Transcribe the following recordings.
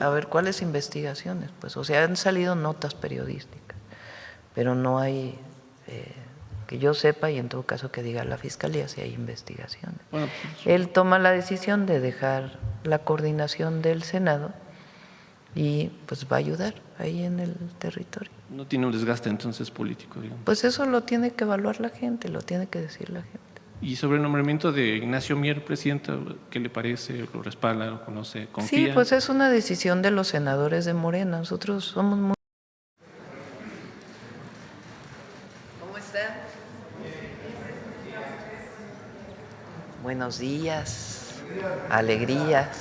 A ver, ¿cuáles investigaciones? Pues, o sea, han salido notas periodísticas, pero no hay, que yo sepa, y en todo caso que diga la Fiscalía si hay investigaciones. Bueno, Él toma la decisión de dejar la coordinación del Senado y pues va a ayudar ahí en el territorio. no tiene un desgaste entonces político, digamos. Pues eso lo tiene que evaluar la gente, lo tiene que decir la gente. Y sobre el nombramiento de Ignacio Mier, presidenta, ¿qué le parece? ¿Lo respalda? ¿Lo conoce? ¿Confía? Sí, pues es una decisión de los senadores de Morena. Nosotros somos muy… ¿Cómo están? Buenos días, alegrías.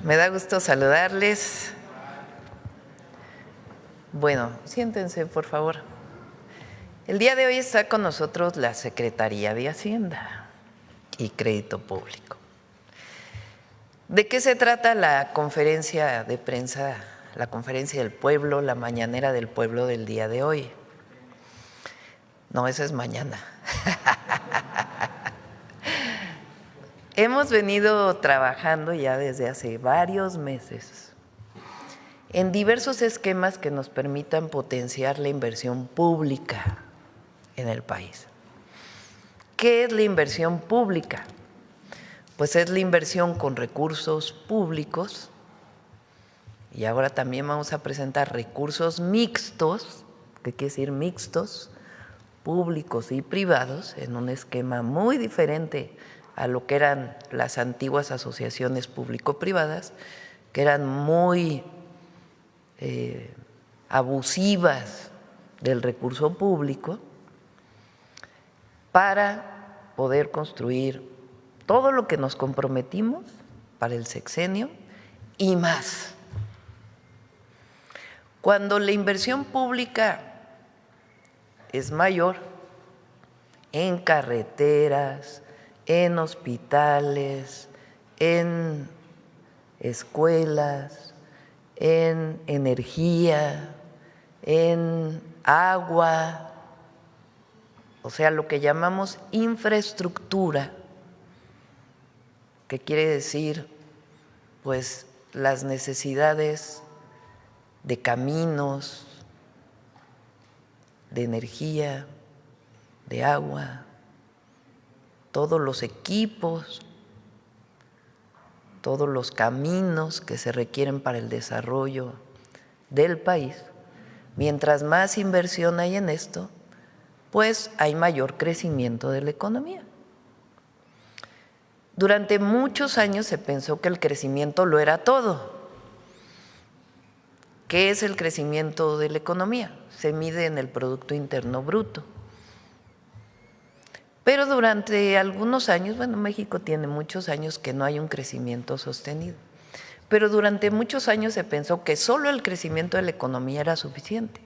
Me da gusto saludarles. Bueno, siéntense, por favor. El día de hoy está con nosotros la Secretaría de Hacienda y Crédito Público. ¿De qué se trata la conferencia de prensa, la conferencia del pueblo, la mañanera del pueblo del día de hoy? No, esa es mañana. Hemos venido trabajando ya desde hace varios meses en diversos esquemas que nos permitan potenciar la inversión pública en el país. ¿Qué es la inversión pública? Pues es la inversión con recursos públicos, y ahora también vamos a presentar recursos mixtos, ¿qué quiere decir mixtos? Públicos y privados, en un esquema muy diferente a lo que eran las antiguas asociaciones público-privadas, que eran muy abusivas del recurso público, para poder construir todo lo que nos comprometimos para el sexenio y más. Cuando la inversión pública es mayor en carreteras, en hospitales, en escuelas, en energía, en agua, o sea, lo que llamamos infraestructura, que quiere decir, pues, las necesidades de caminos, de energía, de agua, todos los equipos, todos los caminos que se requieren para el desarrollo del país. Mientras más inversión hay en esto, pues hay mayor crecimiento de la economía. Durante muchos años se pensó que el crecimiento lo era todo. ¿Qué es el crecimiento de la economía? Se mide en el Producto Interno Bruto. Pero durante algunos años, bueno, México tiene muchos años que no hay un crecimiento sostenido, pero durante muchos años se pensó que solo el crecimiento de la economía era suficiente,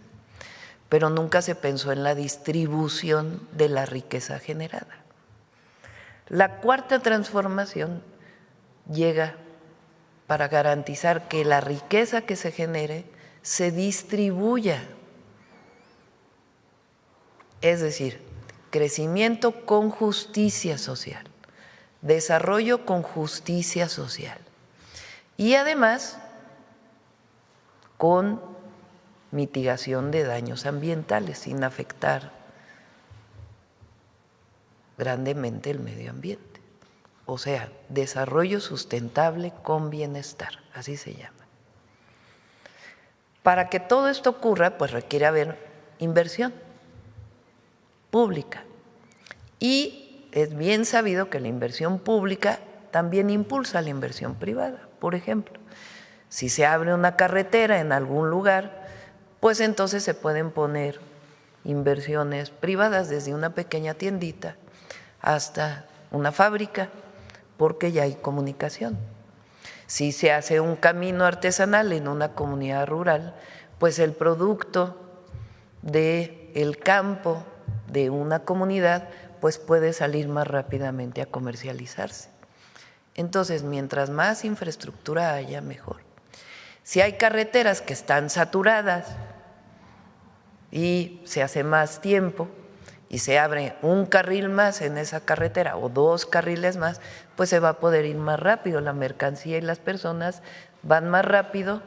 pero nunca se pensó en la distribución de la riqueza generada. La cuarta transformación llega para garantizar que la riqueza que se genere se distribuya, es decir, crecimiento con justicia social, desarrollo con justicia social y además con mitigación de daños ambientales sin afectar grandemente el medio ambiente. O sea, desarrollo sustentable con bienestar, así se llama. Para que todo esto ocurra, pues requiere haber inversión pública. Y es bien sabido que la inversión pública también impulsa la inversión privada. Por ejemplo, si se abre una carretera en algún lugar, pues entonces se pueden poner inversiones privadas desde una pequeña tiendita hasta una fábrica, porque ya hay comunicación. Si se hace un camino artesanal en una comunidad rural, pues el producto del campo de una comunidad pues puede salir más rápidamente a comercializarse. Entonces, mientras más infraestructura haya, mejor. Si hay carreteras que están saturadas y se hace más tiempo y se abre un carril más en esa carretera o 2 carriles más, pues se va a poder ir más rápido, la mercancía y las personas van más rápido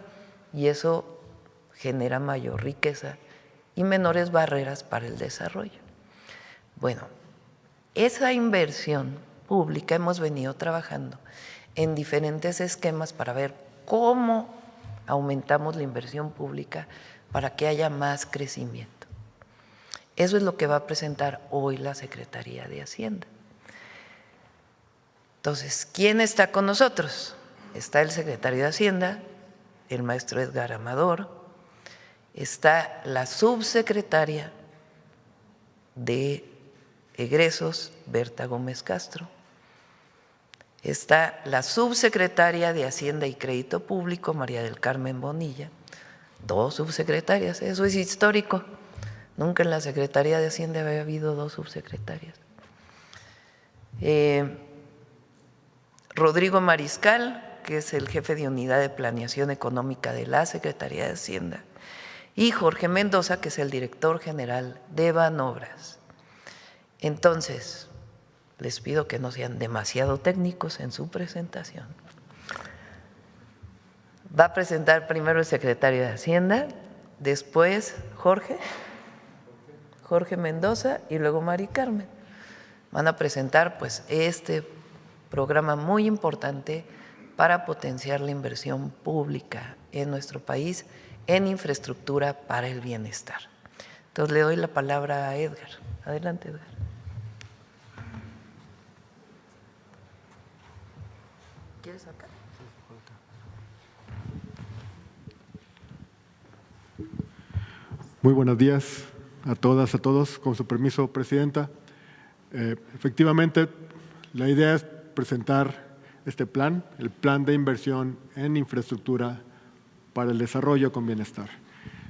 y eso genera mayor riqueza y menores barreras para el desarrollo. Bueno, esa inversión pública hemos venido trabajando en diferentes esquemas para ver cómo aumentamos la inversión pública para que haya más crecimiento. Eso es lo que va a presentar hoy la Secretaría de Hacienda. Entonces, ¿quién está con nosotros? Está el secretario de Hacienda, el maestro Edgar Amador, está la subsecretaria de Egresos, Berta Gómez Castro, está la subsecretaria de Hacienda y Crédito Público, María del Carmen Bonilla, 2 subsecretarias, eso es histórico. Nunca en la Secretaría de Hacienda había habido 2 subsecretarias. Rodrigo Mariscal, que es el jefe de Unidad de Planeación Económica de la Secretaría de Hacienda, y Jorge Mendoza, que es el director general de Banobras. Entonces, les pido que no sean demasiado técnicos en su presentación. Va a presentar primero el secretario de Hacienda, después Jorge Mendoza y luego Mari Carmen. Van a presentar pues este programa muy importante para potenciar la inversión pública en nuestro país en infraestructura para el bienestar. Entonces le doy la palabra a Edgar. Adelante, Edgar. ¿Quieres acá? Muy buenos días a todas, a todos. Con su permiso, Presidenta. Efectivamente, la idea es presentar este plan, el plan de inversión en infraestructura para el desarrollo con bienestar.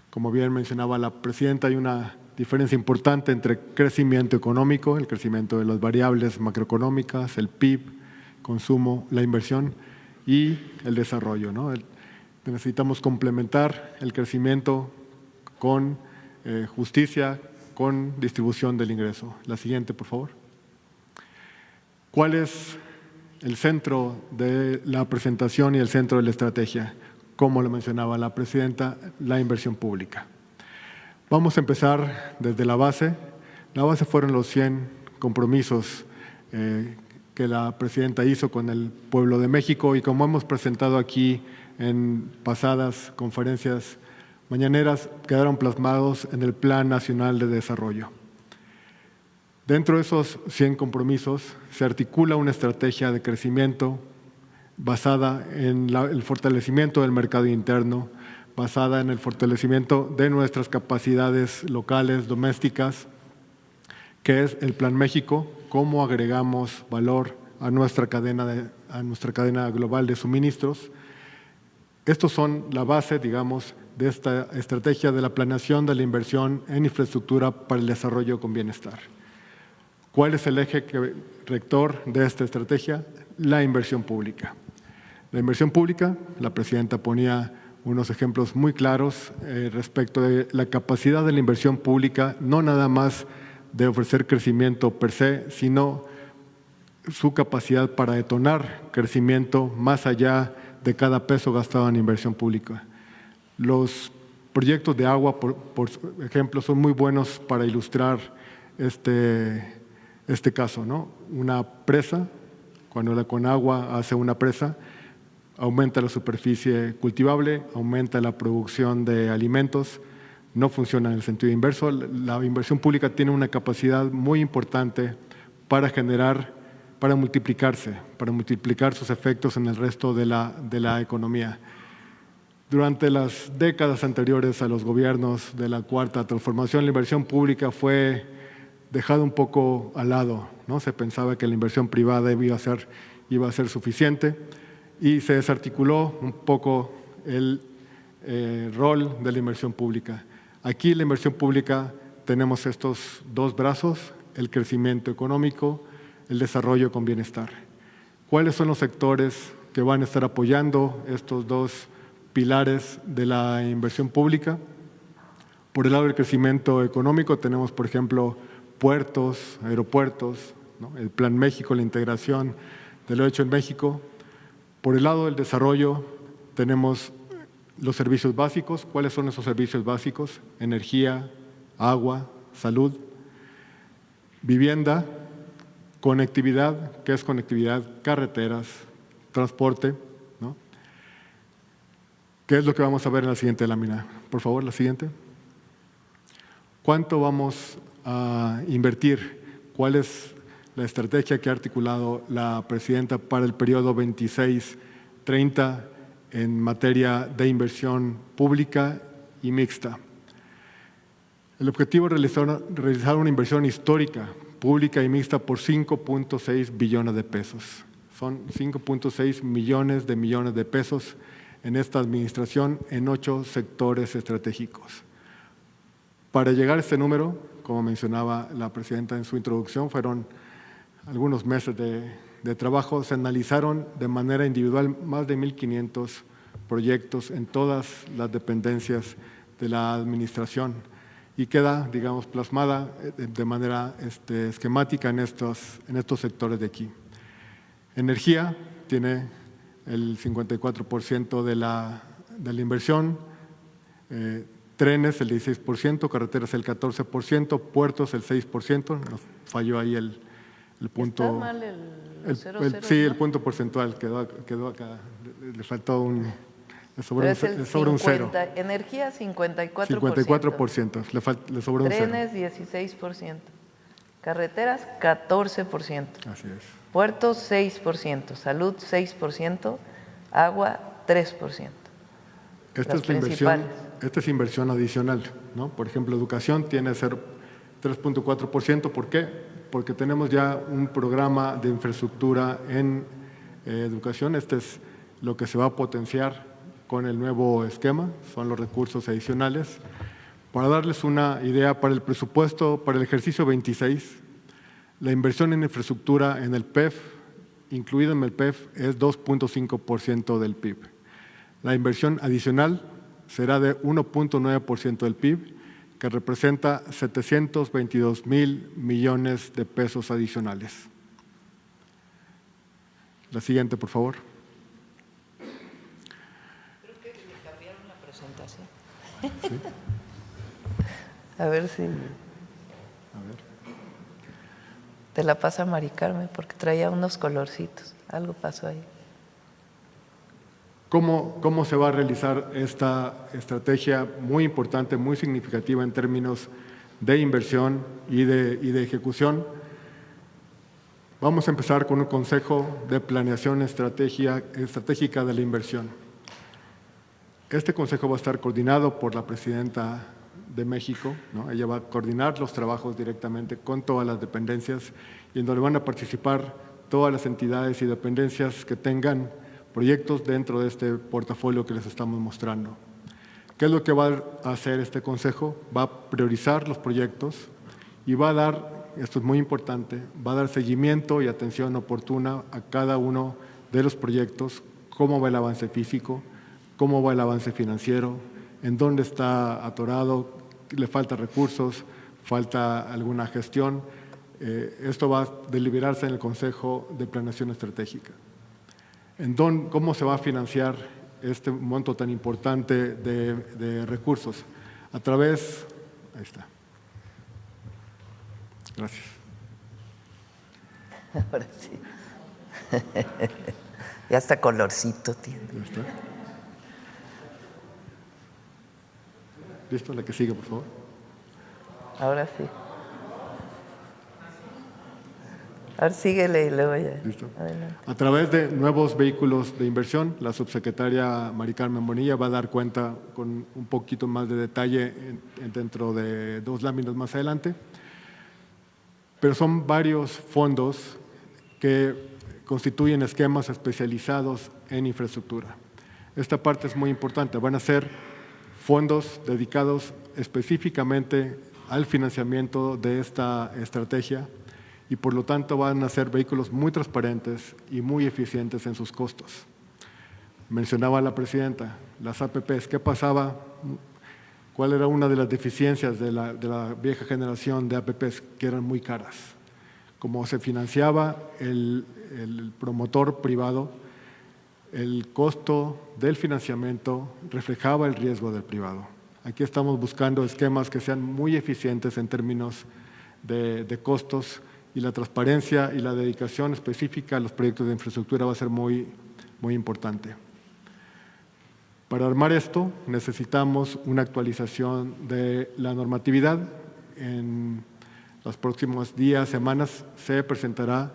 Como bien mencionaba la Presidenta, hay una diferencia importante entre crecimiento económico, el crecimiento de las variables macroeconómicas, el PIB, consumo, la inversión y el desarrollo, ¿no? Necesitamos complementar el crecimiento con justicia, con distribución del ingreso. La siguiente, por favor. ¿Cuál es el centro de la presentación y el centro de la estrategia? Como lo mencionaba la Presidenta, la inversión pública. Vamos a empezar desde la base. La base fueron los 100 compromisos que la Presidenta hizo con el pueblo de México y como hemos presentado aquí en pasadas conferencias mañaneras, quedaron plasmados en el Plan Nacional de Desarrollo. Dentro de esos 100 compromisos se articula una estrategia de crecimiento basada en el fortalecimiento del mercado interno, basada en el fortalecimiento de nuestras capacidades locales, domésticas, que es el Plan México, cómo agregamos valor a nuestra cadena global de suministros. Estos son la base, digamos, de esta estrategia de la planeación de la inversión en infraestructura para el desarrollo con bienestar. ¿Cuál es el eje rector de esta estrategia? La inversión pública. La inversión pública, la Presidenta ponía unos ejemplos muy claros respecto de la capacidad de la inversión pública, no nada más de ofrecer crecimiento per se, sino su capacidad para detonar crecimiento más allá de cada peso gastado en inversión pública. Los proyectos de agua, por ejemplo, son muy buenos para ilustrar este caso, ¿no? Una presa, cuando la Conagua hace una presa, aumenta la superficie cultivable, aumenta la producción de alimentos, no funciona en el sentido inverso. La inversión pública tiene una capacidad muy importante para multiplicar sus efectos en el resto de la economía. Durante las décadas anteriores a los gobiernos de la Cuarta Transformación, la inversión pública fue dejada un poco al lado, ¿no? Se pensaba que la inversión privada iba a ser suficiente y se desarticuló un poco el rol de la inversión pública. Aquí en la inversión pública tenemos estos 2 brazos, el crecimiento económico, el desarrollo con bienestar. ¿Cuáles son los sectores que van a estar apoyando estos 2 pilares de la inversión pública? Por el lado del crecimiento económico tenemos, por ejemplo, puertos, aeropuertos, ¿no? El Plan México, la integración de lo hecho en México. Por el lado del desarrollo tenemos los servicios básicos. ¿Cuáles son esos servicios básicos? Energía, agua, salud, vivienda, conectividad. ¿Qué es conectividad? Carreteras, transporte, ¿no? ¿Qué es lo que vamos a ver en la siguiente lámina? Por favor, la siguiente. ¿Cuánto vamos a invertir? ¿Cuál es la estrategia que ha articulado la presidenta para el periodo 26-30 en materia de inversión pública y mixta? El objetivo es realizar una inversión histórica, pública y mixta por 5.6 billones de pesos. Son 5.6 millones de pesos en esta administración en 8 sectores estratégicos. Para llegar a este número, como mencionaba la presidenta en su introducción, fueron algunos meses de trabajo. Se analizaron de manera individual más de 1.500 proyectos en todas las dependencias de la administración y queda, digamos, plasmada de manera esquemática en estos sectores de aquí. Energía tiene el 54% de la inversión, trenes el 16%, carreteras el 14%, puertos el 6%, nos falló ahí el punto. Está mal el 0, sí, ¿no? El punto porcentual quedó acá, le faltó le sobró un 0. Energía 54%. 54%, le sobró un 0. Trenes 16%. Carreteras 14%. Así es. Puertos 6%. Salud 6%. Agua 3%. Esta es inversión adicional, ¿no? Por ejemplo, educación tiene 3.4%. ¿Por qué? Porque tenemos ya un programa de infraestructura en educación. Este es lo que se va a potenciar con el nuevo esquema, son los recursos adicionales. Para darles una idea, para el presupuesto, para el ejercicio 26, la inversión en infraestructura en el PEF, incluido en el PEF, es 2.5% del PIB. La inversión adicional será de 1.9% del PIB, que representa 722,000 millones de pesos adicionales. La siguiente, por favor. Creo que le cambiaron la presentación. ¿Sí? A ver si… Te la pasa Mari Carmen, porque traía unos colorcitos. Algo pasó ahí. ¿Cómo se va a realizar esta estrategia muy importante, muy significativa en términos de inversión y de ejecución? Vamos a empezar con un consejo de planeación estratégica de la inversión. Este consejo va a estar coordinado por la presidenta de México, ¿no? Ella va a coordinar los trabajos directamente con todas las dependencias y en donde van a participar todas las entidades y dependencias que tengan proyectos dentro de este portafolio que les estamos mostrando. ¿Qué es lo que va a hacer este consejo? Va a priorizar los proyectos y va a dar, esto es muy importante, va a dar seguimiento y atención oportuna a cada uno de los proyectos, cómo va el avance físico, cómo va el avance financiero, en dónde está atorado, le falta recursos, falta alguna gestión. Esto va a deliberarse en el Consejo de Planeación Estratégica. ¿Cómo se va a financiar este monto tan importante de recursos? A través… Ahí está. Gracias. Ahora sí. Ya hasta colorcito tiene. ¿Ya está? ¿Listo? La que sigue, por favor. Ahora sí. Ahora síguele y luego ya. Listo. Adelante. A través de nuevos vehículos de inversión, la subsecretaria Mari Carmen Bonilla va a dar cuenta con un poquito más de detalle dentro de 2 láminas más adelante. Pero son varios fondos que constituyen esquemas especializados en infraestructura. Esta parte es muy importante. Van a ser fondos dedicados específicamente al financiamiento de esta estrategia y por lo tanto van a ser vehículos muy transparentes y muy eficientes en sus costos. Mencionaba la presidenta, las APPs, ¿qué pasaba ¿Cuál era una de las deficiencias de la vieja generación de APPs? Que eran muy caras. Como se financiaba el promotor privado, el costo del financiamiento reflejaba el riesgo del privado. Aquí estamos buscando esquemas que sean muy eficientes en términos de costos, y la transparencia y la dedicación específica a los proyectos de infraestructura va a ser muy, muy importante. Para armar esto necesitamos una actualización de la normatividad. En los próximos días, semanas, se presentará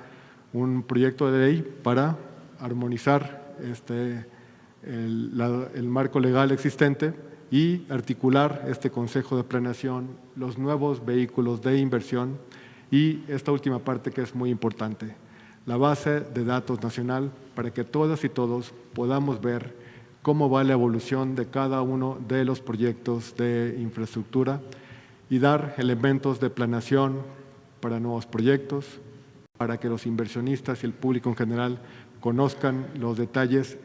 un proyecto de ley para armonizar el marco legal existente y articular este Consejo de Planeación, los nuevos vehículos de inversión y esta última parte que es muy importante, la base de datos nacional para que todas y todos podamos ver cómo va la evolución de cada uno de los proyectos de infraestructura y dar elementos de planeación para nuevos proyectos, para que los inversionistas y el público en general conozcan los detalles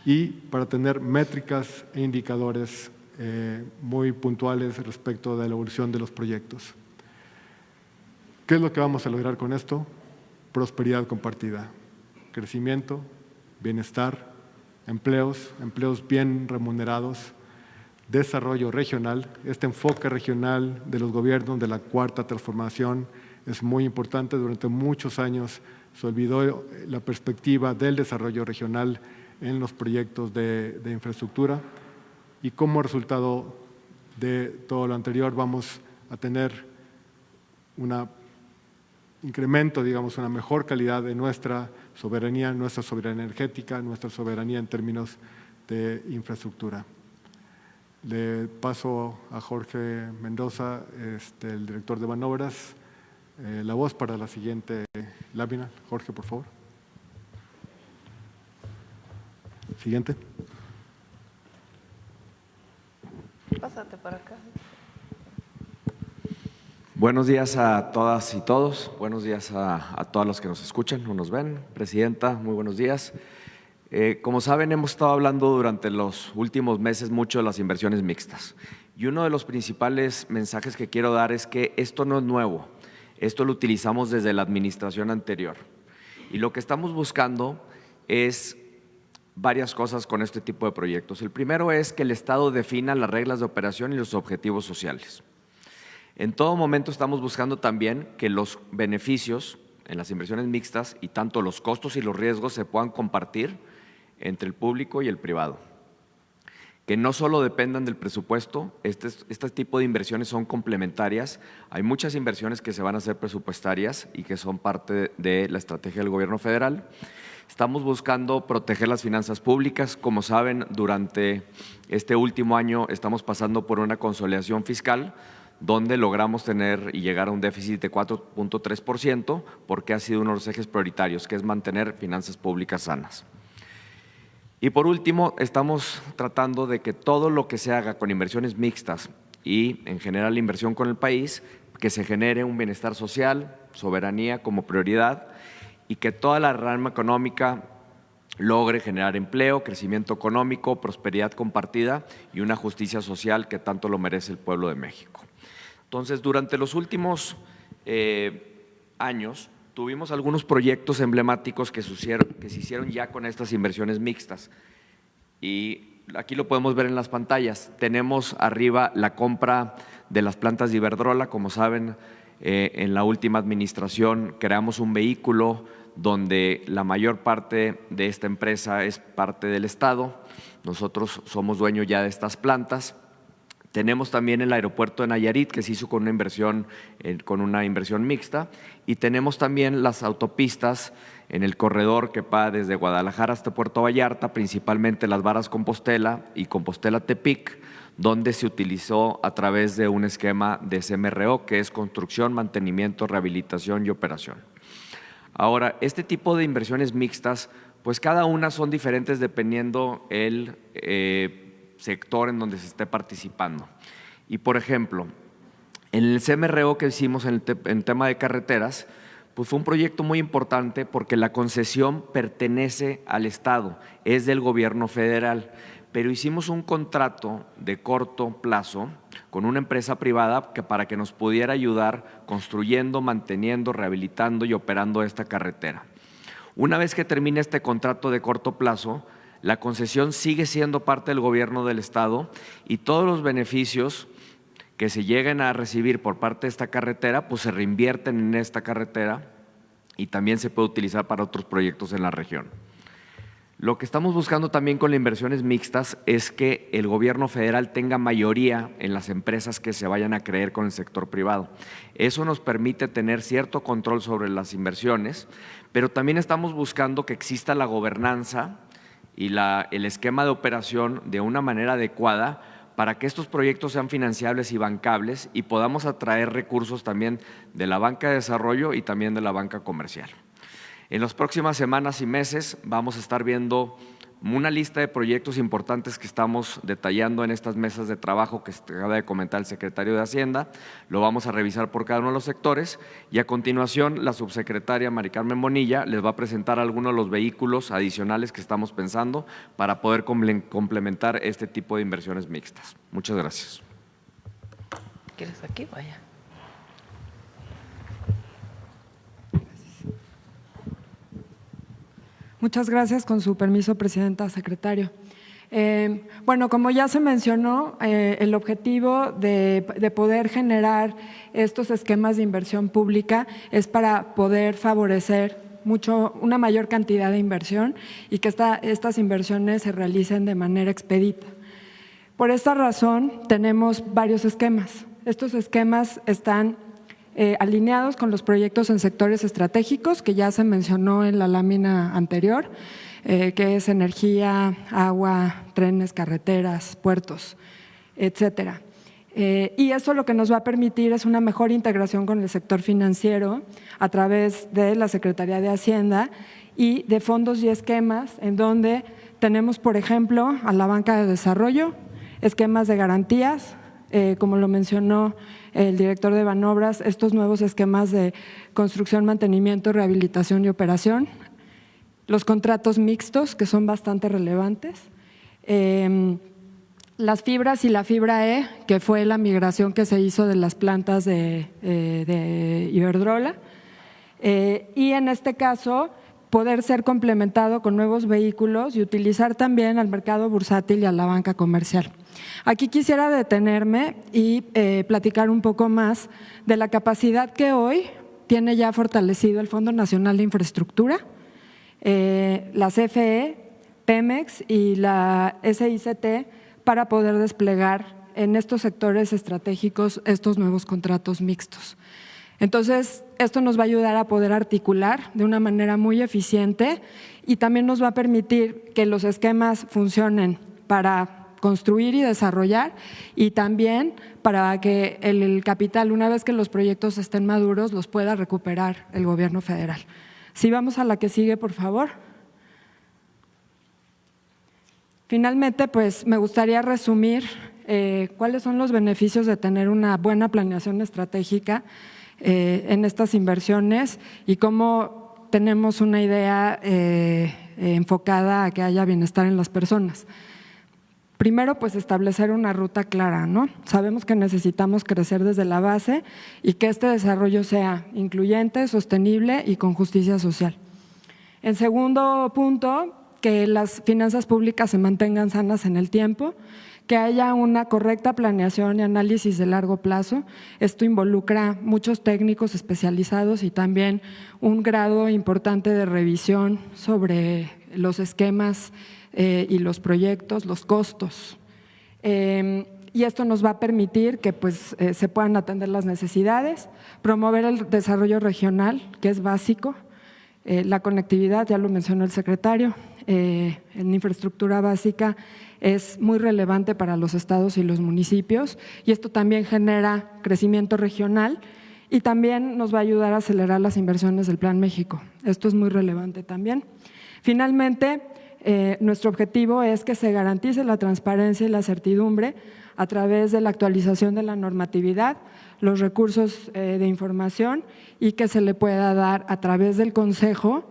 y para tener métricas e indicadores muy puntuales respecto de la evolución de los proyectos. ¿Qué es lo que vamos a lograr con esto? Prosperidad compartida, crecimiento, bienestar, empleos bien remunerados, desarrollo regional. Este enfoque regional de los gobiernos de la Cuarta Transformación es muy importante. Durante muchos años se olvidó la perspectiva del desarrollo regional en los proyectos de infraestructura y como resultado de todo lo anterior vamos a tener un incremento, digamos, una mejor calidad de nuestra soberanía energética, nuestra soberanía en términos de infraestructura. Le paso a Jorge Mendoza, el director de Banobras, la voz para la siguiente lámina. Jorge, por favor. Siguiente. Pásate para acá. Buenos días a todas y todos, buenos días a todos los que nos escuchan o nos ven. Presidenta, muy buenos días. Como saben, hemos estado hablando durante los últimos meses mucho de las inversiones mixtas. Y uno de los principales mensajes que quiero dar es que esto no es nuevo, esto lo utilizamos desde la administración anterior. Y lo que estamos buscando es varias cosas con este tipo de proyectos. El primero es que el Estado defina las reglas de operación y los objetivos sociales. En todo momento estamos buscando también que los beneficios en las inversiones mixtas y tanto los costos y los riesgos se puedan compartir entre el público y el privado. Que no solo dependan del presupuesto, este tipo de inversiones son complementarias. Hay muchas inversiones que se van a hacer presupuestarias y que son parte de la estrategia del gobierno federal. Estamos buscando proteger las finanzas públicas. Como saben, durante este último año estamos pasando por una consolidación fiscal donde logramos tener y llegar a un déficit de 4.3%, porque ha sido uno de los ejes prioritarios, que es mantener finanzas públicas sanas. Y por último, estamos tratando de que todo lo que se haga con inversiones mixtas y en general la inversión con el país, que se genere un bienestar social, soberanía como prioridad y que toda la rama económica logre generar empleo, crecimiento económico, prosperidad compartida y una justicia social que tanto lo merece el pueblo de México. Entonces, durante los últimos años tuvimos algunos proyectos emblemáticos que se hicieron ya con estas inversiones mixtas. Y aquí lo podemos ver en las pantallas. Tenemos arriba la compra de las plantas de Iberdrola. Como saben, en la última administración creamos un vehículo donde la mayor parte de esta empresa es parte del Estado. Nosotros somos dueños ya de estas plantas. Tenemos también el aeropuerto de Nayarit, que se hizo con una inversión mixta, y tenemos también las autopistas en el corredor que va desde Guadalajara hasta Puerto Vallarta, principalmente las Varas Compostela y Compostela-Tepic, donde se utilizó a través de un esquema de CMRO, que es construcción, mantenimiento, rehabilitación y operación. Ahora, este tipo de inversiones mixtas, pues cada una son diferentes dependiendo el sector en donde se esté participando. Y por ejemplo, en el CMRO que hicimos en tema de carreteras, pues fue un proyecto muy importante porque la concesión pertenece al Estado, es del gobierno federal, pero hicimos un contrato de corto plazo con una empresa privada para que nos pudiera ayudar construyendo, manteniendo, rehabilitando y operando esta carretera. Una vez que termine este contrato de corto plazo, la concesión sigue siendo parte del gobierno del Estado y todos los beneficios que se lleguen a recibir por parte de esta carretera, pues se reinvierten en esta carretera y también se puede utilizar para otros proyectos en la región. Lo que estamos buscando también con las inversiones mixtas es que el gobierno federal tenga mayoría en las empresas que se vayan a creer con el sector privado. Eso nos permite tener cierto control sobre las inversiones, pero también estamos buscando que exista la gobernanza y el esquema de operación de una manera adecuada para que estos proyectos sean financiables y bancables y podamos atraer recursos también de la banca de desarrollo y también de la banca comercial. En las próximas semanas y meses vamos a estar viendo una lista de proyectos importantes que estamos detallando en estas mesas de trabajo que acaba de comentar el secretario de Hacienda. Lo vamos a revisar por cada uno de los sectores y a continuación la subsecretaria Mari Carmen Bonilla les va a presentar algunos de los vehículos adicionales que estamos pensando para poder complementar este tipo de inversiones mixtas. Muchas gracias. ¿Quieres aquí? Vaya. Muchas gracias, con su permiso, presidenta, secretario. Bueno, como ya se mencionó, el objetivo de poder generar estos esquemas de inversión pública es para poder favorecer una mayor cantidad de inversión y que estas inversiones se realicen de manera expedita. Por esta razón, tenemos varios esquemas. Estos esquemas están alineados con los proyectos en sectores estratégicos que ya se mencionó en la lámina anterior, que es energía, agua, trenes, carreteras, puertos, etcétera. Y esto lo que nos va a permitir es una mejor integración con el sector financiero a través de la Secretaría de Hacienda y de fondos y esquemas en donde tenemos, por ejemplo, a la banca de desarrollo, esquemas de garantías, como lo mencionó el director de Banobras, estos nuevos esquemas de construcción, mantenimiento, rehabilitación y operación, los contratos mixtos, que son bastante relevantes, las fibras y la fibra E, que fue la migración que se hizo de las plantas de Iberdrola, y en este caso poder ser complementado con nuevos vehículos y utilizar también al mercado bursátil y a la banca comercial. Aquí quisiera detenerme y platicar un poco más de la capacidad que hoy tiene ya fortalecido el Fondo Nacional de Infraestructura, la CFE, Pemex y la SICT para poder desplegar en estos sectores estratégicos estos nuevos contratos mixtos. Entonces, esto nos va a ayudar a poder articular de una manera muy eficiente y también nos va a permitir que los esquemas funcionen para construir y desarrollar y también para que el capital, una vez que los proyectos estén maduros, los pueda recuperar el gobierno federal. Si vamos a la que sigue, por favor. Finalmente, pues me gustaría resumir cuáles son los beneficios de tener una buena planeación estratégica en estas inversiones y cómo tenemos una idea enfocada a que haya bienestar en las personas. Primero, pues establecer una ruta clara, ¿no? Sabemos que necesitamos crecer desde la base y que este desarrollo sea incluyente, sostenible y con justicia social. En segundo punto, que las finanzas públicas se mantengan sanas en el tiempo, que haya una correcta planeación y análisis de largo plazo. Esto involucra muchos técnicos especializados y también un grado importante de revisión sobre los esquemas y los proyectos, los costos. Y esto nos va a permitir que se puedan atender las necesidades, promover el desarrollo regional, que es básico, la conectividad, ya lo mencionó el secretario, en infraestructura básica es muy relevante para los estados y los municipios y esto también genera crecimiento regional y también nos va a ayudar a acelerar las inversiones del Plan México. Esto es muy relevante también. Finalmente, nuestro objetivo es que se garantice la transparencia y la certidumbre a través de la actualización de la normatividad, los recursos de información y que se le pueda dar a través del Consejo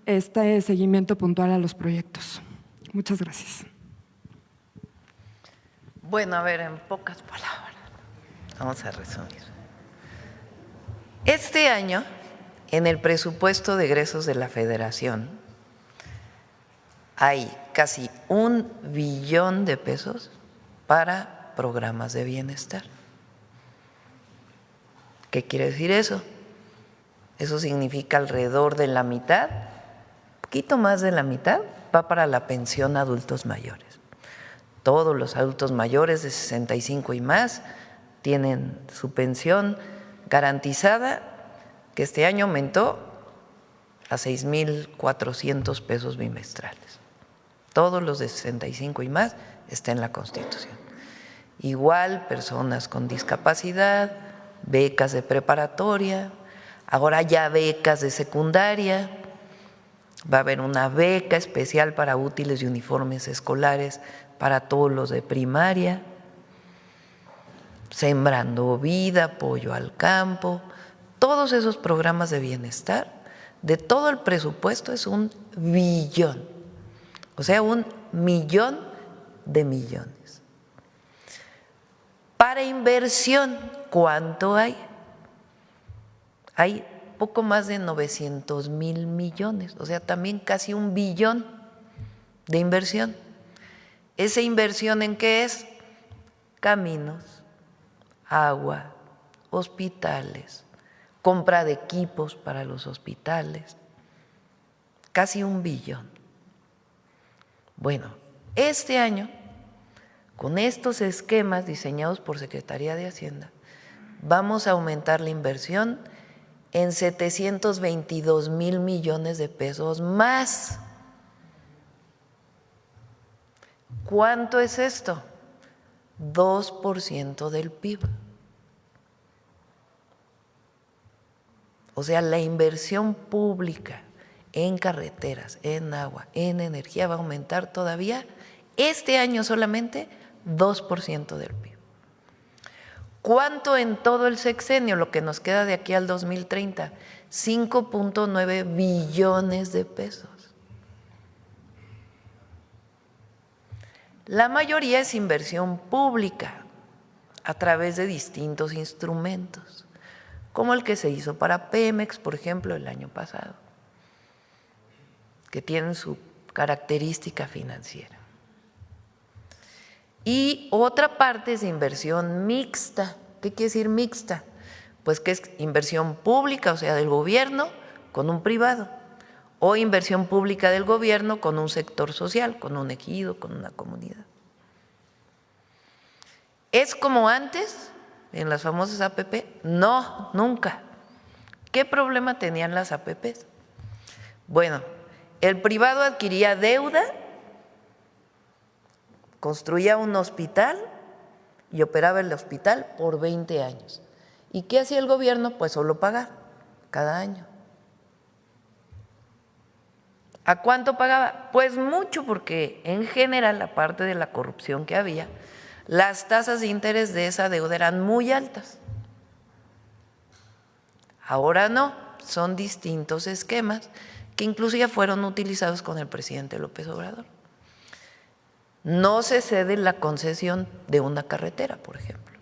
este seguimiento puntual a los proyectos. Muchas gracias. Bueno, a ver, en pocas palabras, vamos a resumir. Este año, en el presupuesto de egresos de la Federación, hay casi 1 billón de pesos para programas de bienestar. ¿Qué quiere decir eso? Eso significa alrededor de la mitad, poquito más de la mitad, va para la pensión a adultos mayores. Todos los adultos mayores de 65 y más tienen su pensión garantizada, que este año aumentó a 6,400 pesos bimestrales. Todos los de 65 y más está en la Constitución. Igual personas con discapacidad, becas de preparatoria, ahora ya becas de secundaria, va a haber una beca especial para útiles y uniformes escolares para todos los de primaria, Sembrando Vida, Apoyo al Campo, todos esos programas de bienestar, de todo el presupuesto es 1 billón, o sea, 1 millón de millones. Para inversión, ¿cuánto hay? Hay poco más de 900,000 millones, o sea, también casi 1 billón de inversión. ¿Esa inversión en qué es? Caminos, agua, hospitales, compra de equipos para los hospitales, casi 1 billón. Bueno, este año, con estos esquemas diseñados por Secretaría de Hacienda, vamos a aumentar la inversión en 722,000 millones de pesos más. ¿Cuánto es esto? 2% del PIB. O sea, la inversión pública en carreteras, en agua, en energía va a aumentar todavía este año solamente 2% del PIB. ¿Cuánto en todo el sexenio, lo que nos queda de aquí al 2030? 5.9 billones de pesos. La mayoría es inversión pública a través de distintos instrumentos, como el que se hizo para Pemex, por ejemplo, el año pasado, que tienen su característica financiera. Y otra parte es inversión mixta. ¿Qué quiere decir mixta? Pues que es inversión pública, o sea, del gobierno con un privado, o inversión pública del gobierno con un sector social, con un ejido, con una comunidad. ¿Es como antes, en las famosas APP? No, nunca. ¿Qué problema tenían las APPs? Bueno, el privado adquiría deuda, construía un hospital y operaba el hospital por 20 años. ¿Y qué hacía el gobierno? Pues solo pagar cada año. ¿A cuánto pagaba? Pues mucho, porque en general, aparte de la corrupción que había, las tasas de interés de esa deuda eran muy altas. Ahora no, son distintos esquemas que incluso ya fueron utilizados con el presidente López Obrador. No se cede la concesión de una carretera, por ejemplo.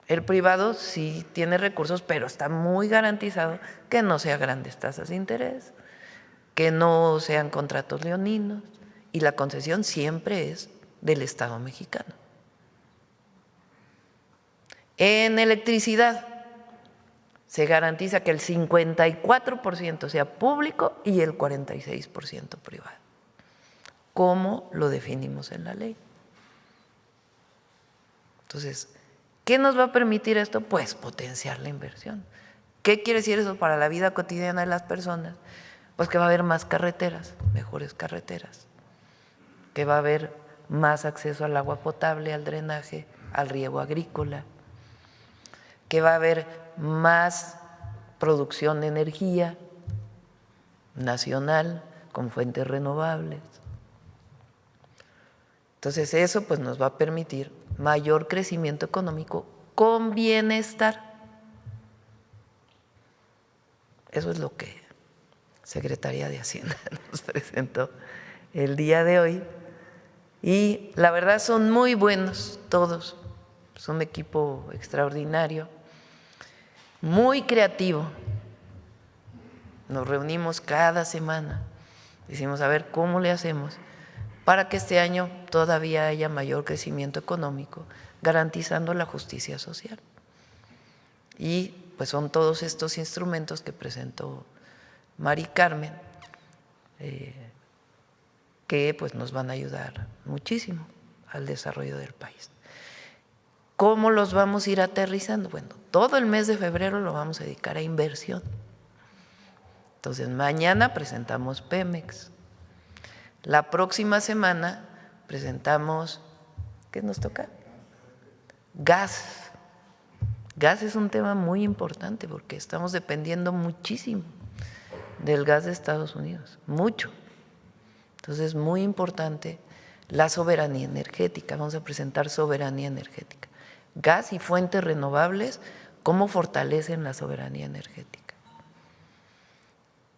El privado sí tiene recursos, pero está muy garantizado que no sean grandes tasas de interés, que no sean contratos leoninos, y la concesión siempre es del Estado mexicano. En electricidad se garantiza que el 54% sea público y el 46% privado. ¿Cómo lo definimos en la ley? Entonces, ¿qué nos va a permitir esto? Pues potenciar la inversión. ¿Qué quiere decir eso para la vida cotidiana de las personas? Pues que va a haber más carreteras, mejores carreteras, que va a haber más acceso al agua potable, al drenaje, al riego agrícola, que va a haber más producción de energía nacional con fuentes renovables. Entonces eso pues nos va a permitir mayor crecimiento económico con bienestar. Eso es lo que Secretaría de Hacienda nos presentó el día de hoy Y la verdad son muy buenos todos, son un equipo extraordinario, muy creativo. Nos reunimos cada semana, decimos a ver cómo le hacemos para que este año todavía haya mayor crecimiento económico, garantizando la justicia social. Y pues son todos estos instrumentos que presentó Mari Carmen, que pues nos van a ayudar muchísimo al desarrollo del país. ¿Cómo los vamos a ir aterrizando? Bueno, todo el mes de febrero lo vamos a dedicar a inversión. Entonces, mañana presentamos Pemex. La próxima semana presentamos, ¿qué nos toca? Gas. Gas es un tema muy importante porque estamos dependiendo muchísimo del gas de Estados Unidos, mucho. Entonces, es muy importante la soberanía energética. Vamos a presentar soberanía energética. Gas y fuentes renovables, ¿cómo fortalecen la soberanía energética?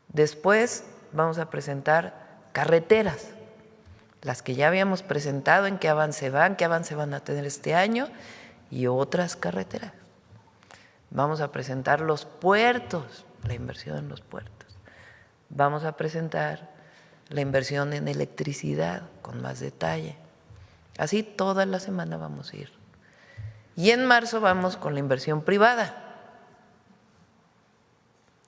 Después vamos a presentar carreteras, las que ya habíamos presentado, en qué avance van a tener este año, y otras carreteras. Vamos a presentar los puertos, la inversión en los puertos. Vamos a presentar la inversión en electricidad con más detalle. Así toda la semana vamos a ir. Y en marzo vamos con la inversión privada.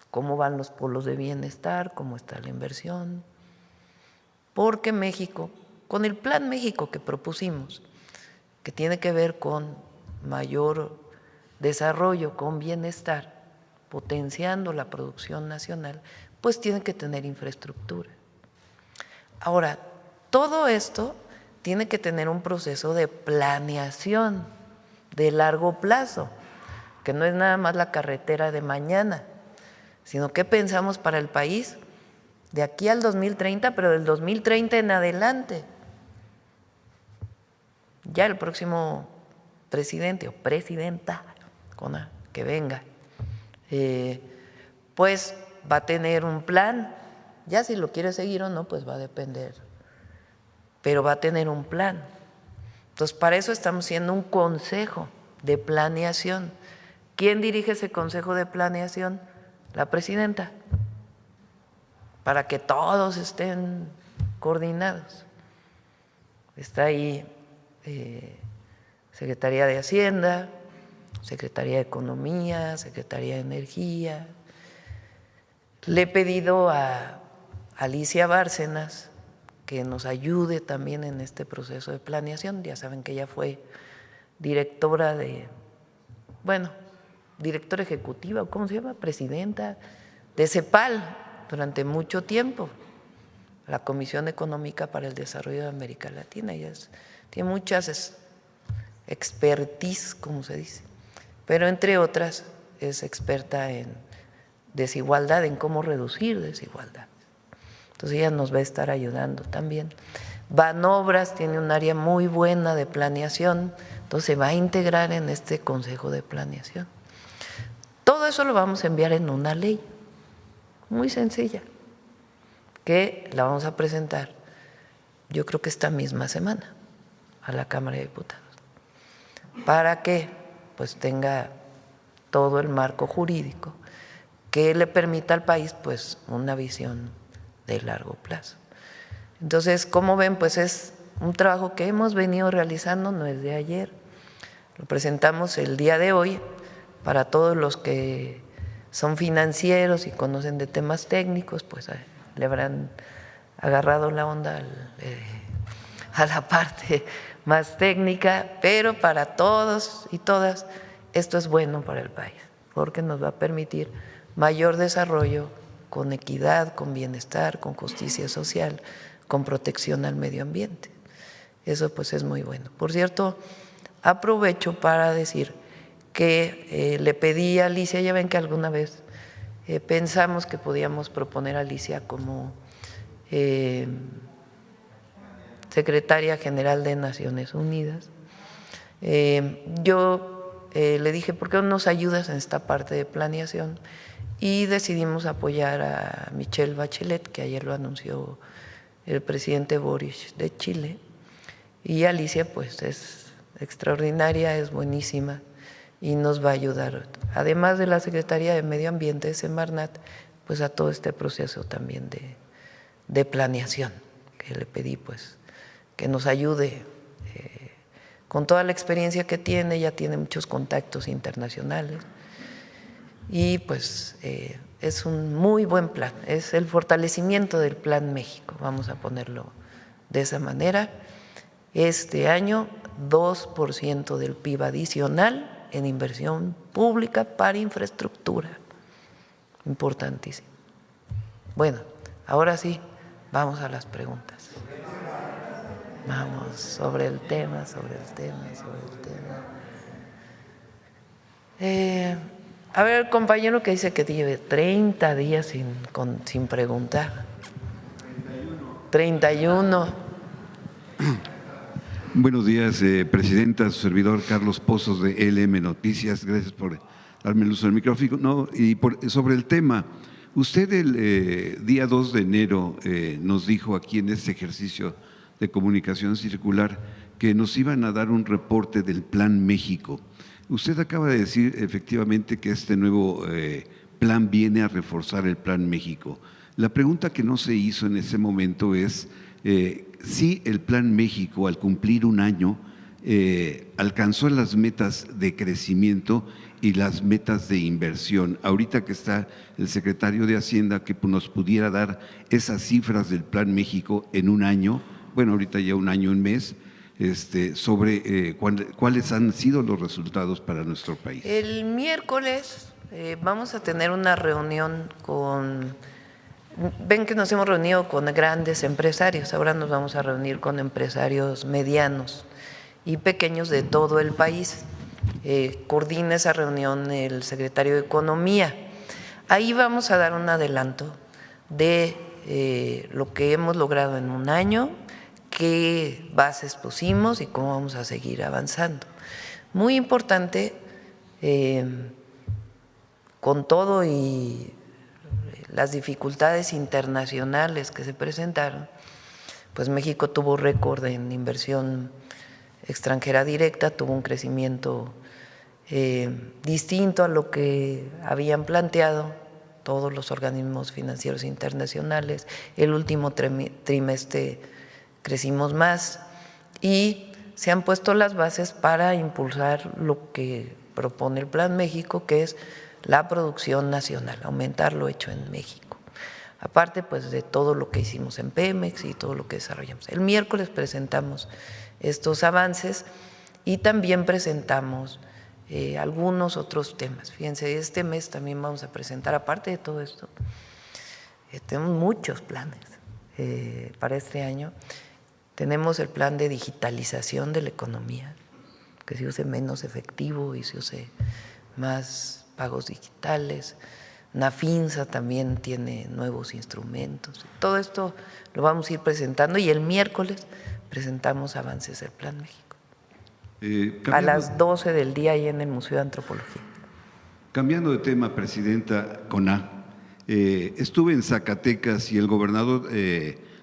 ¿Cómo van los polos de bienestar? ¿Cómo está la inversión? Porque México, con el Plan México que propusimos, que tiene que ver con mayor desarrollo, con bienestar, potenciando la producción nacional, pues tiene que tener infraestructura. Ahora, todo esto tiene que tener un proceso de planeación de largo plazo, que no es nada más la carretera de mañana, sino que pensamos para el país de aquí al 2030, pero del 2030 en adelante. Ya el próximo presidente o presidenta que venga, pues va a tener un plan. Ya si lo quiere seguir o no, pues va a depender, pero va a tener un plan. Entonces, para eso estamos haciendo un consejo de planeación. ¿Quién dirige ese consejo de planeación? La presidenta, para que todos estén coordinados. Está ahí Secretaría de Hacienda, Secretaría de Economía, Secretaría de Energía. Le he pedido a Alicia Bárcenas que nos ayude también en este proceso de planeación. Ya saben que ella fue directora directora ejecutiva, ¿cómo se llama? Presidenta de CEPAL durante mucho tiempo, la Comisión Económica para el Desarrollo de América Latina. Ella tiene muchas expertise, como se dice, pero entre otras es experta en desigualdad, en cómo reducir desigualdad. Entonces ella nos va a estar ayudando también. Banobras tiene un área muy buena de planeación, entonces se va a integrar en este consejo de planeación. Todo eso lo vamos a enviar en una ley muy sencilla, que la vamos a presentar, yo creo que esta misma semana, a la Cámara de Diputados, para que pues tenga todo el marco jurídico que le permita al país pues una visión de largo plazo. Entonces, como ven, pues es un trabajo que hemos venido realizando, no es de ayer. Lo presentamos el día de hoy para todos los que son financieros y conocen de temas técnicos, pues le habrán agarrado la onda a la parte más técnica, pero para todos y todas esto es bueno para el país, porque nos va a permitir mayor desarrollo con equidad, con bienestar, con justicia social, con protección al medio ambiente. Eso pues es muy bueno. Por cierto, aprovecho para decir que le pedí a Alicia, ya ven que alguna vez pensamos que podíamos proponer a Alicia como secretaria general de Naciones Unidas. Yo le dije, ¿por qué no nos ayudas en esta parte de planeación? Y decidimos apoyar a Michelle Bachelet, que ayer lo anunció el presidente Boric de Chile, Y Alicia pues es extraordinaria, es buenísima y nos va a ayudar, además de la Secretaría de Medio Ambiente, Semarnat, pues a todo este proceso también de planeación, que le pedí pues que nos ayude con toda la experiencia que tiene, ya tiene muchos contactos internacionales y pues es un muy buen plan, es el fortalecimiento del Plan México, vamos a ponerlo de esa manera. Este año 2% del PIB adicional en inversión pública para infraestructura, importantísimo. Bueno, ahora sí, vamos a las preguntas. Vamos, sobre el tema. A ver, el compañero que dice que lleve 30 días sin preguntar. 31. Buenos días, Presidenta, su servidor Carlos Pozos de LM Noticias. Gracias por darme el uso del micrófono. Sobre el tema, usted el día 2 de enero nos dijo aquí en este ejercicio de comunicación circular que nos iban a dar un reporte del Plan México. Usted acaba de decir efectivamente que este nuevo plan viene a reforzar el Plan México. La pregunta que no se hizo en ese momento es si el Plan México, al cumplir un año, alcanzó las metas de crecimiento y las metas de inversión. Ahorita que está el secretario de Hacienda, que nos pudiera dar esas cifras del Plan México en un año, bueno, ahorita ya un año, un mes, sobre cuáles han sido los resultados para nuestro país. El miércoles vamos a tener una reunión ven que nos hemos reunido con grandes empresarios, ahora nos vamos a reunir con empresarios medianos y pequeños de todo el país. Coordina esa reunión el secretario de Economía. Ahí vamos a dar un adelanto de lo que hemos logrado en un año, qué bases pusimos y cómo vamos a seguir avanzando. Muy importante, con todo y las dificultades internacionales que se presentaron, pues México tuvo récord en inversión extranjera directa, tuvo un crecimiento distinto a lo que habían planteado todos los organismos financieros internacionales. El último trimestre crecimos más y se han puesto las bases para impulsar lo que propone el Plan México, que es la producción nacional, aumentar lo hecho en México. Aparte pues de todo lo que hicimos en Pemex y todo lo que desarrollamos. El miércoles presentamos estos avances y también presentamos algunos otros temas. Fíjense, este mes también vamos a presentar, aparte de todo esto, tenemos muchos planes para este año. Tenemos el plan de digitalización de la economía, que se use menos efectivo y se use más pagos digitales. Nafinsa también tiene nuevos instrumentos. Todo esto lo vamos a ir presentando y el miércoles presentamos avances del Plan México. A las 12 del día ahí en el Museo de Antropología. Cambiando de tema, Presidenta, estuve en Zacatecas y el gobernador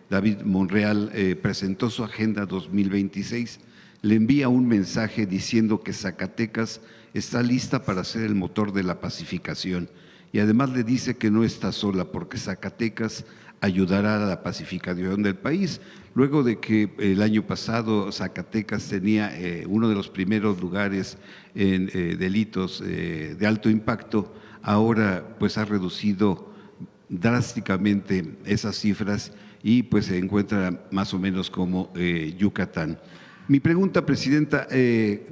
David Monreal presentó su Agenda 2026. Le envía un mensaje diciendo que Zacatecas está lista para ser el motor de la pacificación y además le dice que no está sola porque Zacatecas ayudará a la pacificación del país. Luego de que el año pasado Zacatecas tenía uno de los primeros lugares en delitos de alto impacto, ahora pues ha reducido drásticamente esas cifras y pues se encuentra más o menos como Yucatán. Mi pregunta, Presidenta,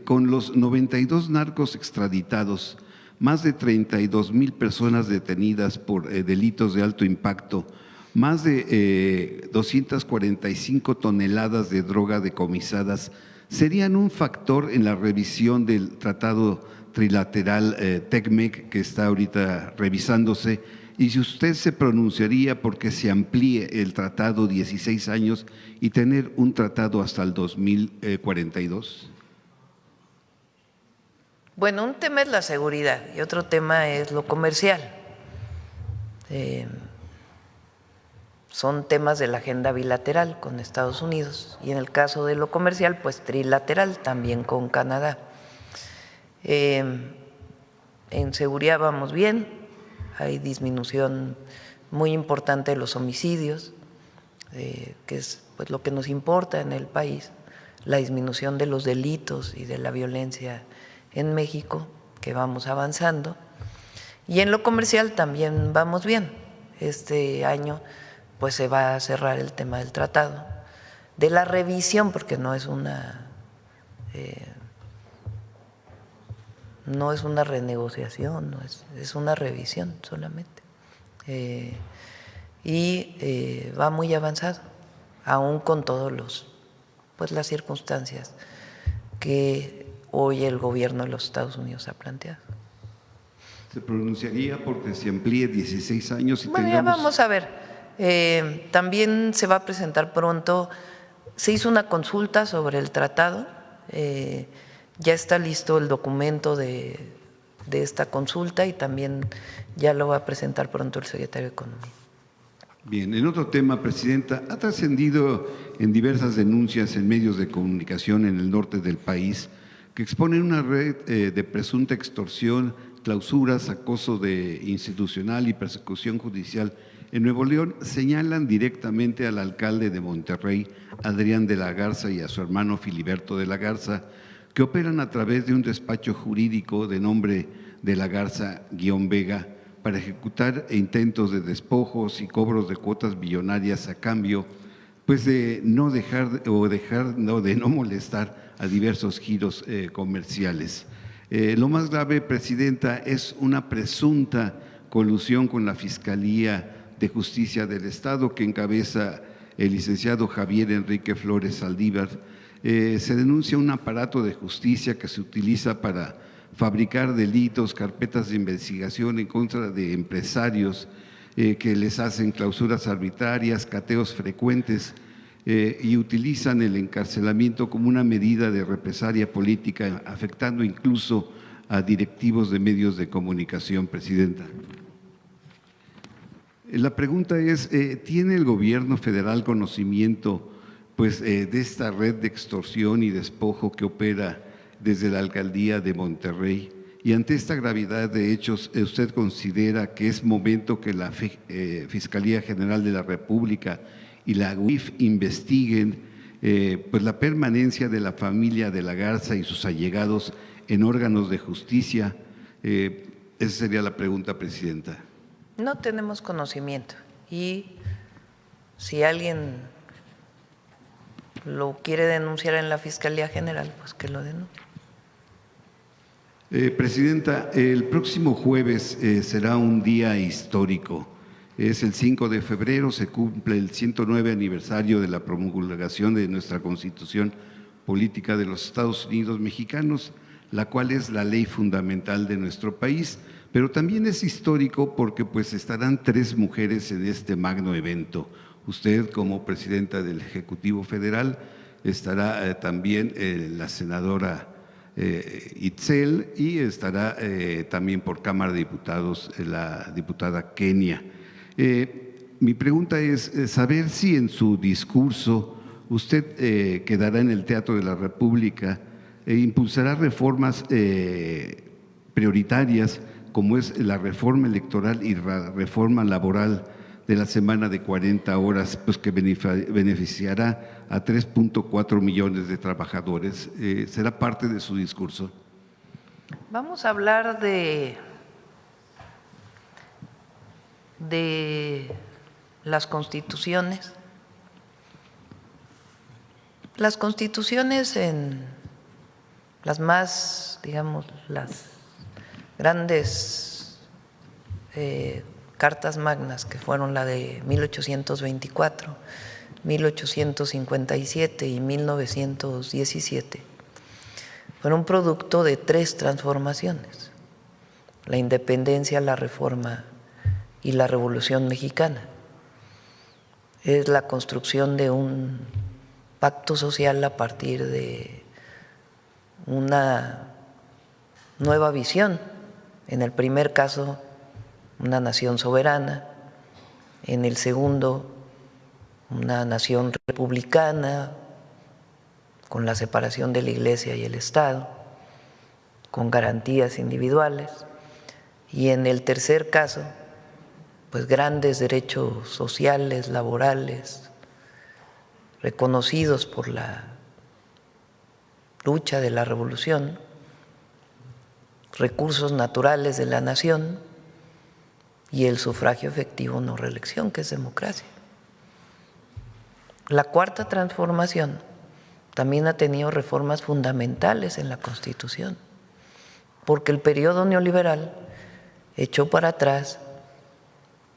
con los 92 narcos extraditados, más de 32,000 personas detenidas por delitos de alto impacto, más de 245 toneladas de droga decomisadas, ¿serían un factor en la revisión del tratado trilateral TECMEC que está ahorita revisándose? Y si usted se pronunciaría porque se amplíe el tratado 16 años y tener un tratado hasta el 2042. Bueno, un tema es la seguridad y otro tema es lo comercial. son temas de la agenda bilateral con Estados Unidos y en el caso de lo comercial, pues trilateral también con Canadá. En seguridad vamos bien, hay disminución muy importante de los homicidios, que es pues lo que nos importa en el país, la disminución de los delitos y de la violencia en México, que vamos avanzando. Y en lo comercial también vamos bien. Este año pues se va a cerrar el tema del tratado, de la revisión, porque no es una renegociación, es una revisión solamente. Va muy avanzado, aún con todos las circunstancias que hoy el gobierno de los Estados Unidos ha planteado. ¿Se pronunciaría porque se amplíe 16 años y Bueno, ya tengamos… vamos a ver. También se va a presentar pronto, se hizo una consulta sobre el tratado, ya está listo el documento de esta consulta y también ya lo va a presentar pronto el secretario de Economía. Bien, en otro tema, Presidenta, ha trascendido en diversas denuncias en medios de comunicación en el norte del país que exponen una red de presunta extorsión, clausuras, acoso institucional y persecución judicial. En Nuevo León señalan directamente al alcalde de Monterrey, Adrián de la Garza, y a su hermano Filiberto de la Garza, que operan a través de un despacho jurídico de nombre de la Garza-Vega para ejecutar intentos de despojos y cobros de cuotas billonarias a cambio pues de no molestar a diversos giros comerciales. Lo más grave, Presidenta, es una presunta colusión con la Fiscalía de Justicia del Estado que encabeza el licenciado Javier Enrique Flores Saldívar. Se denuncia un aparato de justicia que se utiliza para fabricar delitos, carpetas de investigación en contra de empresarios que les hacen clausuras arbitrarias, cateos frecuentes y utilizan el encarcelamiento como una medida de represalia política, afectando incluso a directivos de medios de comunicación, Presidenta. La pregunta es, ¿tiene el gobierno federal conocimiento pues, de esta red de extorsión y despojo que opera desde la alcaldía de Monterrey? Y ante esta gravedad de hechos, ¿usted considera que es momento que la Fiscalía General de la República y la UIF investiguen pues la permanencia de la familia de la Garza y sus allegados en órganos de justicia? Esa sería la pregunta, Presidenta. No tenemos conocimiento y si alguien lo quiere denunciar en la Fiscalía General, pues que lo denuncie. Presidenta, el próximo jueves será un día histórico. Es el 5 de febrero, se cumple el 109 aniversario de la promulgación de nuestra Constitución Política de los Estados Unidos Mexicanos, la cual es la ley fundamental de nuestro país, pero también es histórico porque pues estarán 3 mujeres en este magno evento. Usted como presidenta del Ejecutivo Federal, estará también la senadora Itzel y estará también por Cámara de Diputados la diputada Kenia. Mi pregunta es saber si en su discurso usted quedará en el Teatro de la República e impulsará reformas prioritarias como es la reforma electoral y la reforma laboral de la semana de 40 horas, pues que beneficiará a 3.4 millones de trabajadores. ¿Será parte de su discurso? Vamos a hablar de las constituciones. Las constituciones en las más, digamos, las grandes cartas magnas, que fueron la de 1824, 1857 y 1917, fueron producto de 3 transformaciones: la independencia, la reforma y la Revolución Mexicana. Es la construcción de un pacto social a partir de una nueva visión. En el primer caso, una nación soberana; en el segundo, una nación republicana, con la separación de la Iglesia y el Estado, con garantías individuales. Y en el tercer caso, pues grandes derechos sociales, laborales, reconocidos por la lucha de la revolución, recursos naturales de la nación y el sufragio efectivo no reelección, que es democracia. La cuarta transformación también ha tenido reformas fundamentales en la Constitución, porque el periodo neoliberal echó para atrás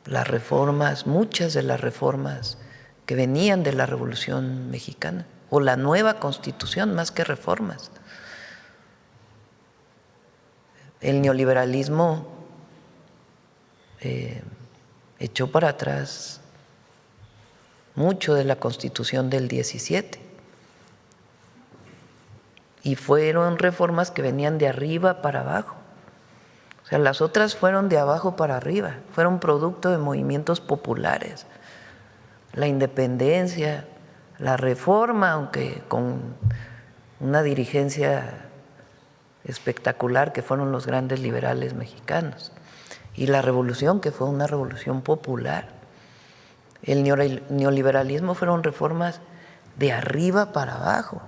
las reformas, muchas de las reformas que venían de la Revolución Mexicana, o la nueva Constitución más que reformas. El neoliberalismo echó para atrás mucho de la Constitución del 17 y fueron reformas que venían de arriba para abajo. O sea, las otras fueron de abajo para arriba, fueron producto de movimientos populares. La independencia, la reforma, aunque con una dirigencia espectacular que fueron los grandes liberales mexicanos, y la revolución, que fue una revolución popular. El neoliberalismo fueron reformas de arriba para abajo,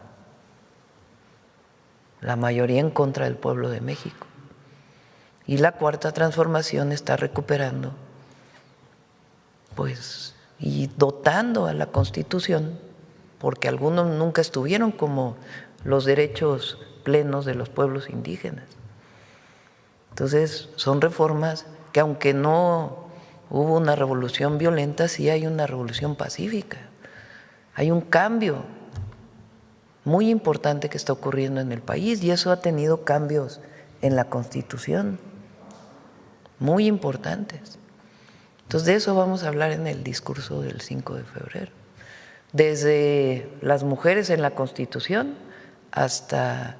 la mayoría en contra del pueblo de México. Y la cuarta transformación está recuperando, pues, y dotando a la Constitución, porque algunos nunca estuvieron, como los derechos plenos de los pueblos indígenas. Entonces, son reformas que, aunque no hubo una revolución violenta, sí hay una revolución pacífica. Hay un cambio muy importante que está ocurriendo en el país, y eso ha tenido cambios en la Constitución muy importantes. Entonces, de eso vamos a hablar en el discurso del 5 de febrero. Desde las mujeres en la Constitución hasta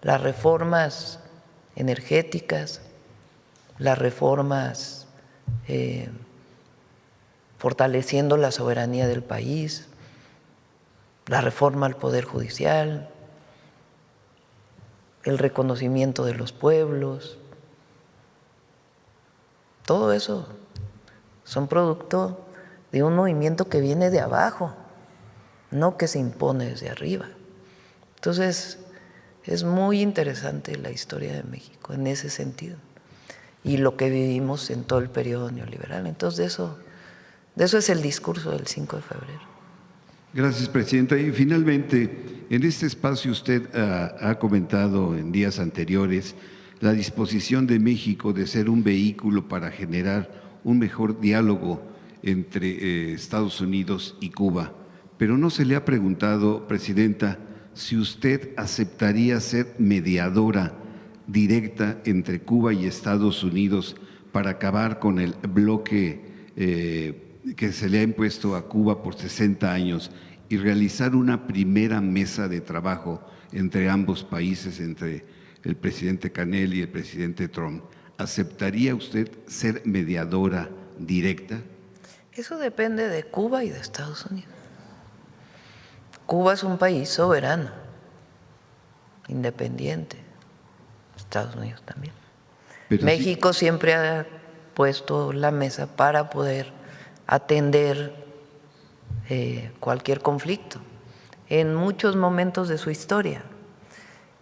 las reformas energéticas, las reformas fortaleciendo la soberanía del país, la reforma al Poder Judicial, el reconocimiento de los pueblos. Todo eso son producto de un movimiento que viene de abajo, no que se impone desde arriba. Entonces, es muy interesante la historia de México en ese sentido, y lo que vivimos en todo el periodo neoliberal. Entonces, de eso es el discurso del 5 de febrero. Gracias, Presidenta. Y finalmente, en este espacio usted ha comentado en días anteriores la disposición de México de ser un vehículo para generar un mejor diálogo entre Estados Unidos y Cuba. Pero no se le ha preguntado, Presidenta, si usted aceptaría ser mediadora directa entre Cuba y Estados Unidos para acabar con el bloque que se le ha impuesto a Cuba por 60 años y realizar una primera mesa de trabajo entre ambos países, entre el presidente Canel y el presidente Trump. ¿Aceptaría usted ser mediadora directa? Eso depende de Cuba y de Estados Unidos. Cuba es un país soberano, independiente, Estados Unidos también. Pero México siempre ha puesto la mesa para poder atender cualquier conflicto en muchos momentos de su historia,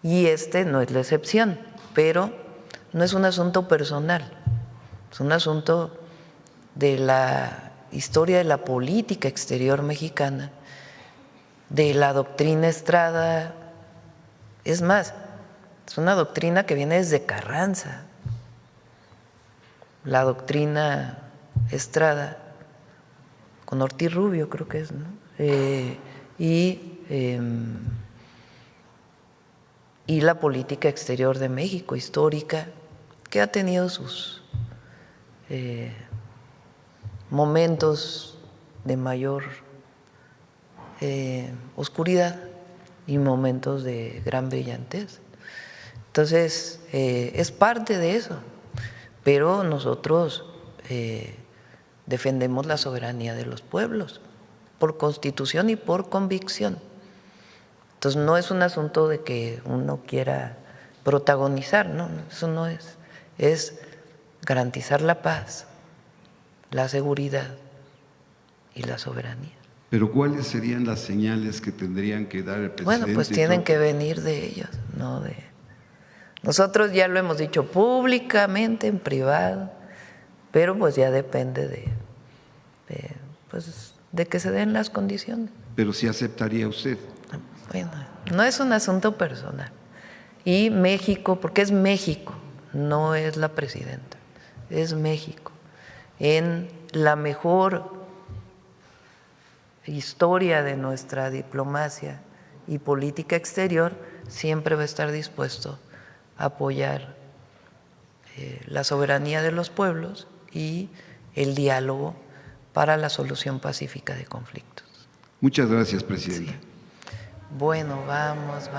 y este no es la excepción, pero no es un asunto personal, es un asunto de la historia de la política exterior mexicana, de la doctrina Estrada. Es más, es una doctrina que viene desde Carranza, la doctrina Estrada, con Ortiz Rubio creo que es, ¿no? Y la política exterior de México, histórica, que ha tenido sus momentos de mayor oscuridad y momentos de gran brillantez. Entonces, es parte de eso, pero nosotros defendemos la soberanía de los pueblos por constitución y por convicción. Entonces no es un asunto de que uno quiera protagonizar, no, eso no es garantizar la paz, la seguridad y la soberanía. Pero ¿cuáles serían las señales que tendrían que dar el presidente? Bueno, pues tienen que venir de ellos, no de… Nosotros ya lo hemos dicho públicamente, en privado, pero pues ya depende de que se den las condiciones. Pero sí aceptaría usted. Bueno, no es un asunto personal. Y México, porque es México, no es la presidenta, es México. En la mejor historia de nuestra diplomacia y política exterior, siempre va a estar dispuesto a apoyar la soberanía de los pueblos y el diálogo para la solución pacífica de conflictos. Muchas gracias, presidente. Sí. Bueno, vamos.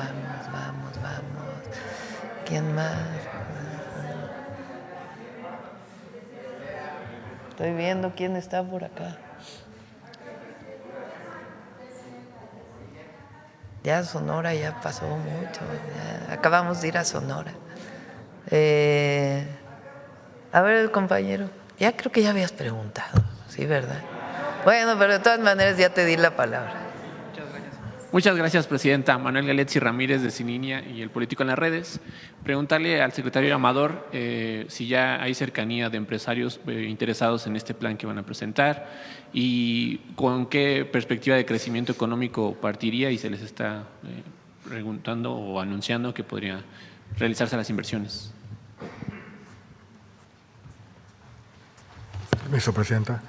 ¿Quién más? Estoy viendo quién está por acá. Ya Sonora ya pasó mucho, ya acabamos de ir a Sonora. A ver, el compañero, ya creo que ya habías preguntado, ¿sí, verdad? Bueno, pero de todas maneras ya te di la palabra. Muchas gracias, presidenta. Manuel Galetzi Ramírez, de Sin Línea y El Político en las Redes. Preguntarle al secretario Amador si ya hay cercanía de empresarios interesados en este plan que van a presentar y con qué perspectiva de crecimiento económico partiría, y se les está preguntando o anunciando que podría realizarse las inversiones. Permiso, presidenta.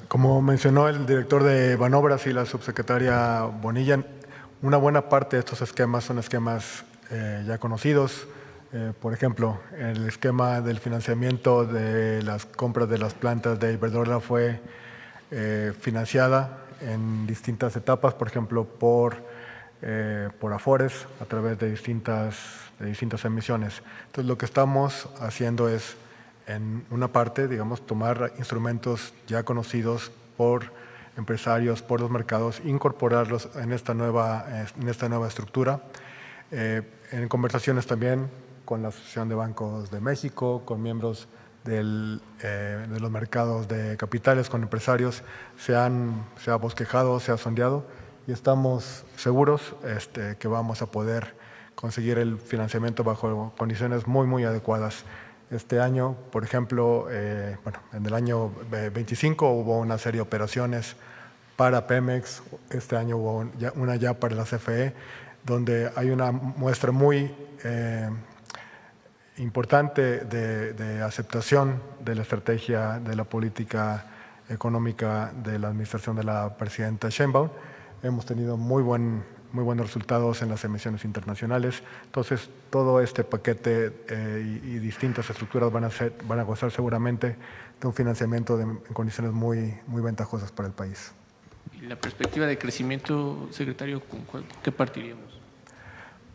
Como mencionó el director de Banobras y la subsecretaria Bonilla, una buena parte de estos esquemas son esquemas ya conocidos. Por ejemplo, el esquema del financiamiento de las compras de las plantas de Iberdrola fue financiada en distintas etapas, por ejemplo, por Afores, a través de distintas emisiones. Entonces, lo que estamos haciendo es, en una parte, digamos, tomar instrumentos ya conocidos por empresarios, por los mercados, incorporarlos en esta nueva estructura. En conversaciones también con la Asociación de Bancos de México, con miembros de los mercados de capitales, con empresarios, se ha bosquejado, se ha sondeado, y estamos seguros que vamos a poder conseguir el financiamiento bajo condiciones muy, muy adecuadas. Este año, por ejemplo, en el año 25 hubo una serie de operaciones para Pemex, este año hubo una ya para la CFE, donde hay una muestra muy importante de aceptación de la estrategia de la política económica de la administración de la presidenta Sheinbaum. Hemos tenido muy buenos resultados en las emisiones internacionales. Entonces, todo este paquete y distintas estructuras van a gozar seguramente de un financiamiento en condiciones muy ventajosas para el país. ¿Y la perspectiva de crecimiento, secretario, con qué partiríamos?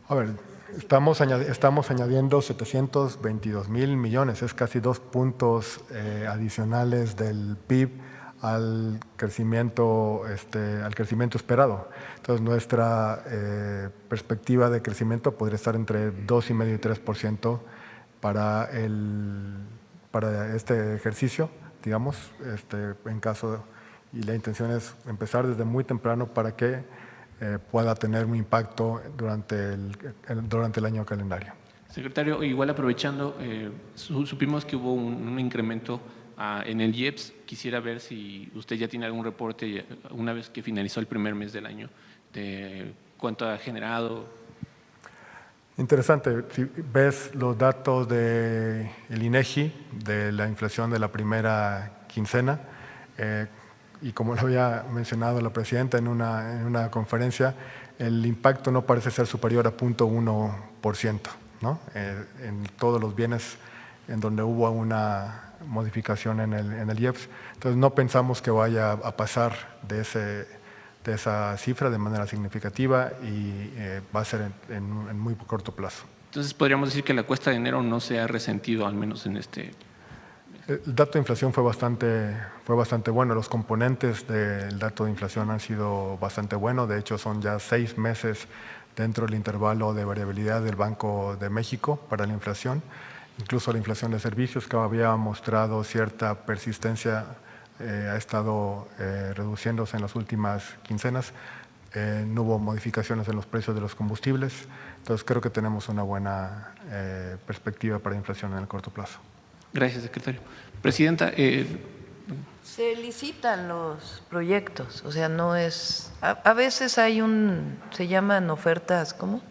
A ver, estamos añadiendo 722,000 millones, es casi 2 puntos adicionales del PIB al crecimiento esperado. Entonces, nuestra perspectiva de crecimiento podría estar entre 2,5% y 3% para este ejercicio, digamos, en caso, y la intención es empezar desde muy temprano para que pueda tener un impacto durante el año calendario. Secretario, igual aprovechando, supimos que hubo un incremento en el IEPS. Quisiera ver si usted ya tiene algún reporte, una vez que finalizó el primer mes del año, de cuánto ha generado. Interesante. Si ves los datos del INEGI de la inflación de la primera quincena, y como lo había mencionado la presidenta en una conferencia, el impacto no parece ser superior a 0.1%, ¿no? En todos los bienes en donde hubo una modificación en el IEPS. Entonces, no pensamos que vaya a pasar de esa cifra de manera significativa, y va a ser en muy corto plazo. Entonces, podríamos decir que la cuesta de enero no se ha resentido, al menos en este mes. El dato de inflación fue bastante bueno. Los componentes del dato de inflación han sido bastante buenos. De hecho, son ya 6 meses dentro del intervalo de variabilidad del Banco de México para la inflación. Incluso la inflación de servicios, que había mostrado cierta persistencia, ha estado reduciéndose en las últimas quincenas. No hubo modificaciones en los precios de los combustibles. Entonces, creo que tenemos una buena perspectiva para la inflación en el corto plazo. Gracias, secretario. Presidenta, se licitan los proyectos, o sea, no es… A veces se llaman ofertas, ¿cómo?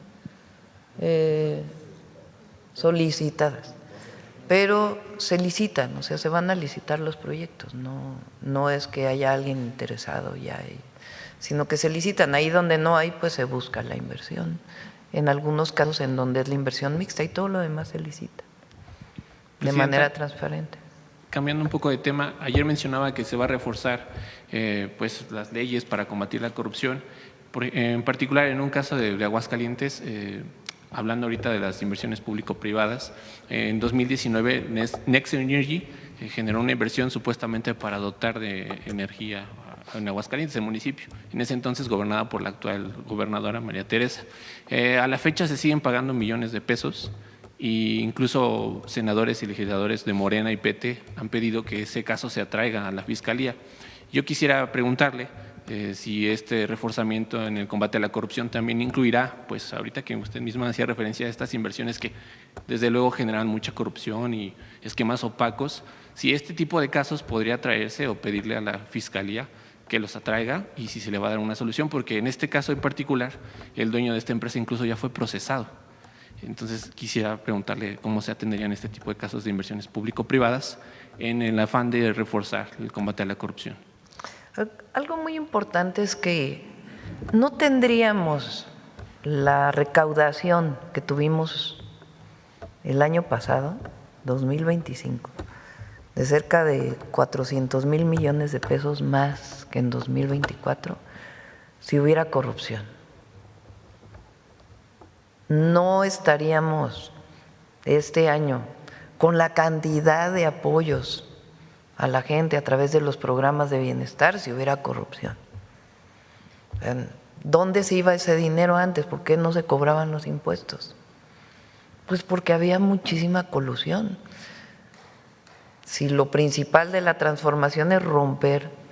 Solicitadas, pero se licitan, o sea, se van a licitar los proyectos, no es que haya alguien interesado ya, sino que se licitan. Ahí donde no hay, pues se busca la inversión. En algunos casos en donde es la inversión mixta y todo lo demás se licita de manera transparente. Cambiando un poco de tema, ayer mencionaba que se va a reforzar pues las leyes para combatir la corrupción. En particular, en un caso de Aguascalientes, hablando ahorita de las inversiones público-privadas, en 2019 Next Energy generó una inversión supuestamente para dotar de energía en Aguascalientes, el municipio, en ese entonces gobernada por la actual gobernadora María Teresa. A la fecha se siguen pagando millones de pesos. E incluso senadores y legisladores de Morena y PT han pedido que ese caso se atraiga a la Fiscalía. Yo quisiera preguntarle si este reforzamiento en el combate a la corrupción también incluirá, pues ahorita que usted misma hacía referencia a estas inversiones que desde luego generan mucha corrupción y esquemas opacos, si este tipo de casos podría traerse o pedirle a la Fiscalía que los atraiga y si se le va a dar una solución, porque en este caso en particular el dueño de esta empresa incluso ya fue procesado. Entonces, quisiera preguntarle cómo se atenderían este tipo de casos de inversiones público-privadas en el afán de reforzar el combate a la corrupción. Algo muy importante es que no tendríamos la recaudación que tuvimos el año pasado, 2025, de cerca de 400,000 millones de pesos más que en 2024, si hubiera corrupción. No estaríamos este año con la cantidad de apoyos a la gente a través de los programas de bienestar si hubiera corrupción. ¿Dónde se iba ese dinero antes? ¿Por qué no se cobraban los impuestos? Pues porque había muchísima colusión. Si lo principal de la transformación es romper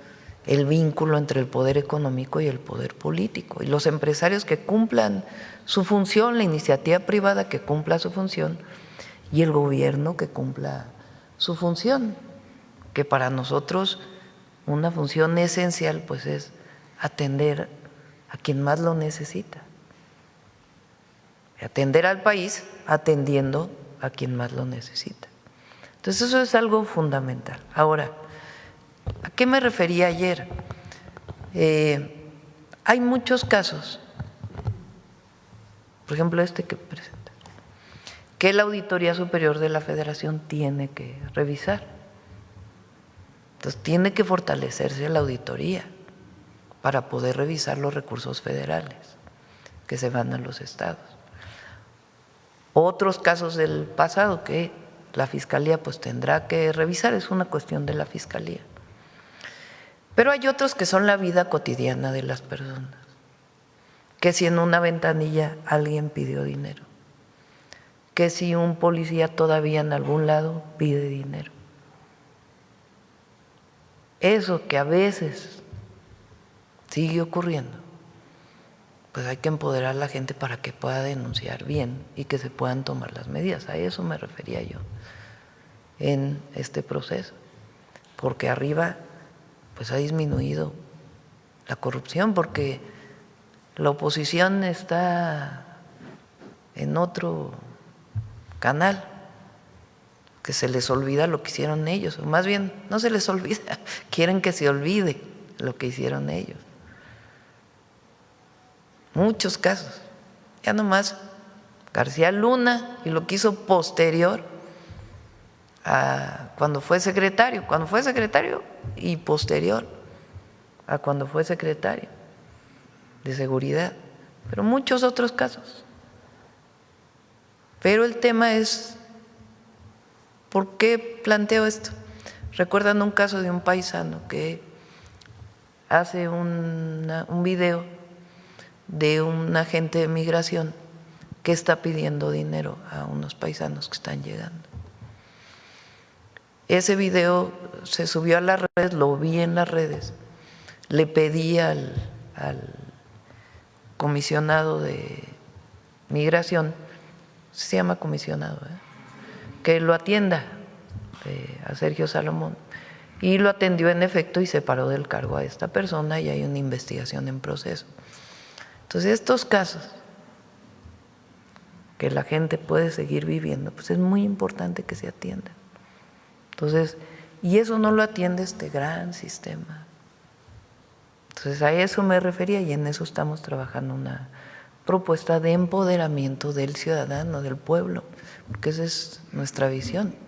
el vínculo entre el poder económico y el poder político, y los empresarios que cumplan su función, la iniciativa privada que cumpla su función y el gobierno que cumpla su función, que para nosotros una función esencial pues es atender a quien más lo necesita, atender al país atendiendo a quien más lo necesita. Entonces eso es algo fundamental. Ahora, ¿a qué me refería ayer? Hay muchos casos, por ejemplo este que presenta, que la Auditoría Superior de la Federación tiene que revisar. Entonces tiene que fortalecerse la auditoría para poder revisar los recursos federales que se van a los estados. Otros casos del pasado que la Fiscalía pues tendrá que revisar, es una cuestión de la Fiscalía. Pero hay otros que son la vida cotidiana de las personas, que si en una ventanilla alguien pidió dinero, que si un policía todavía en algún lado pide dinero. Eso que a veces sigue ocurriendo, pues hay que empoderar a la gente para que pueda denunciar bien y que se puedan tomar las medidas. A eso me refería yo en este proceso, porque arriba pues ha disminuido la corrupción, porque la oposición está en otro canal, que se les olvida lo que hicieron ellos, o más bien no se les olvida, quieren que se olvide lo que hicieron ellos. Muchos casos, ya nomás García Luna y lo que hizo posterior a cuando fue secretario y posterior a cuando fue secretario de Seguridad, pero muchos otros casos. Pero el tema es, ¿por qué planteo esto? ¿Recuerdan un caso de un paisano que hace un video de un agente de migración que está pidiendo dinero a unos paisanos que están llegando? Ese video se subió a las redes, lo vi en las redes, le pedí al comisionado de migración, se llama comisionado, que lo atienda, a Sergio Salomón, y lo atendió en efecto y separó del cargo a esta persona y hay una investigación en proceso. Entonces, estos casos que la gente puede seguir viviendo, pues es muy importante que se atiendan. Entonces, y eso no lo atiende este gran sistema. Entonces, a eso me refería y en eso estamos trabajando una propuesta de empoderamiento del ciudadano, del pueblo, porque esa es nuestra visión.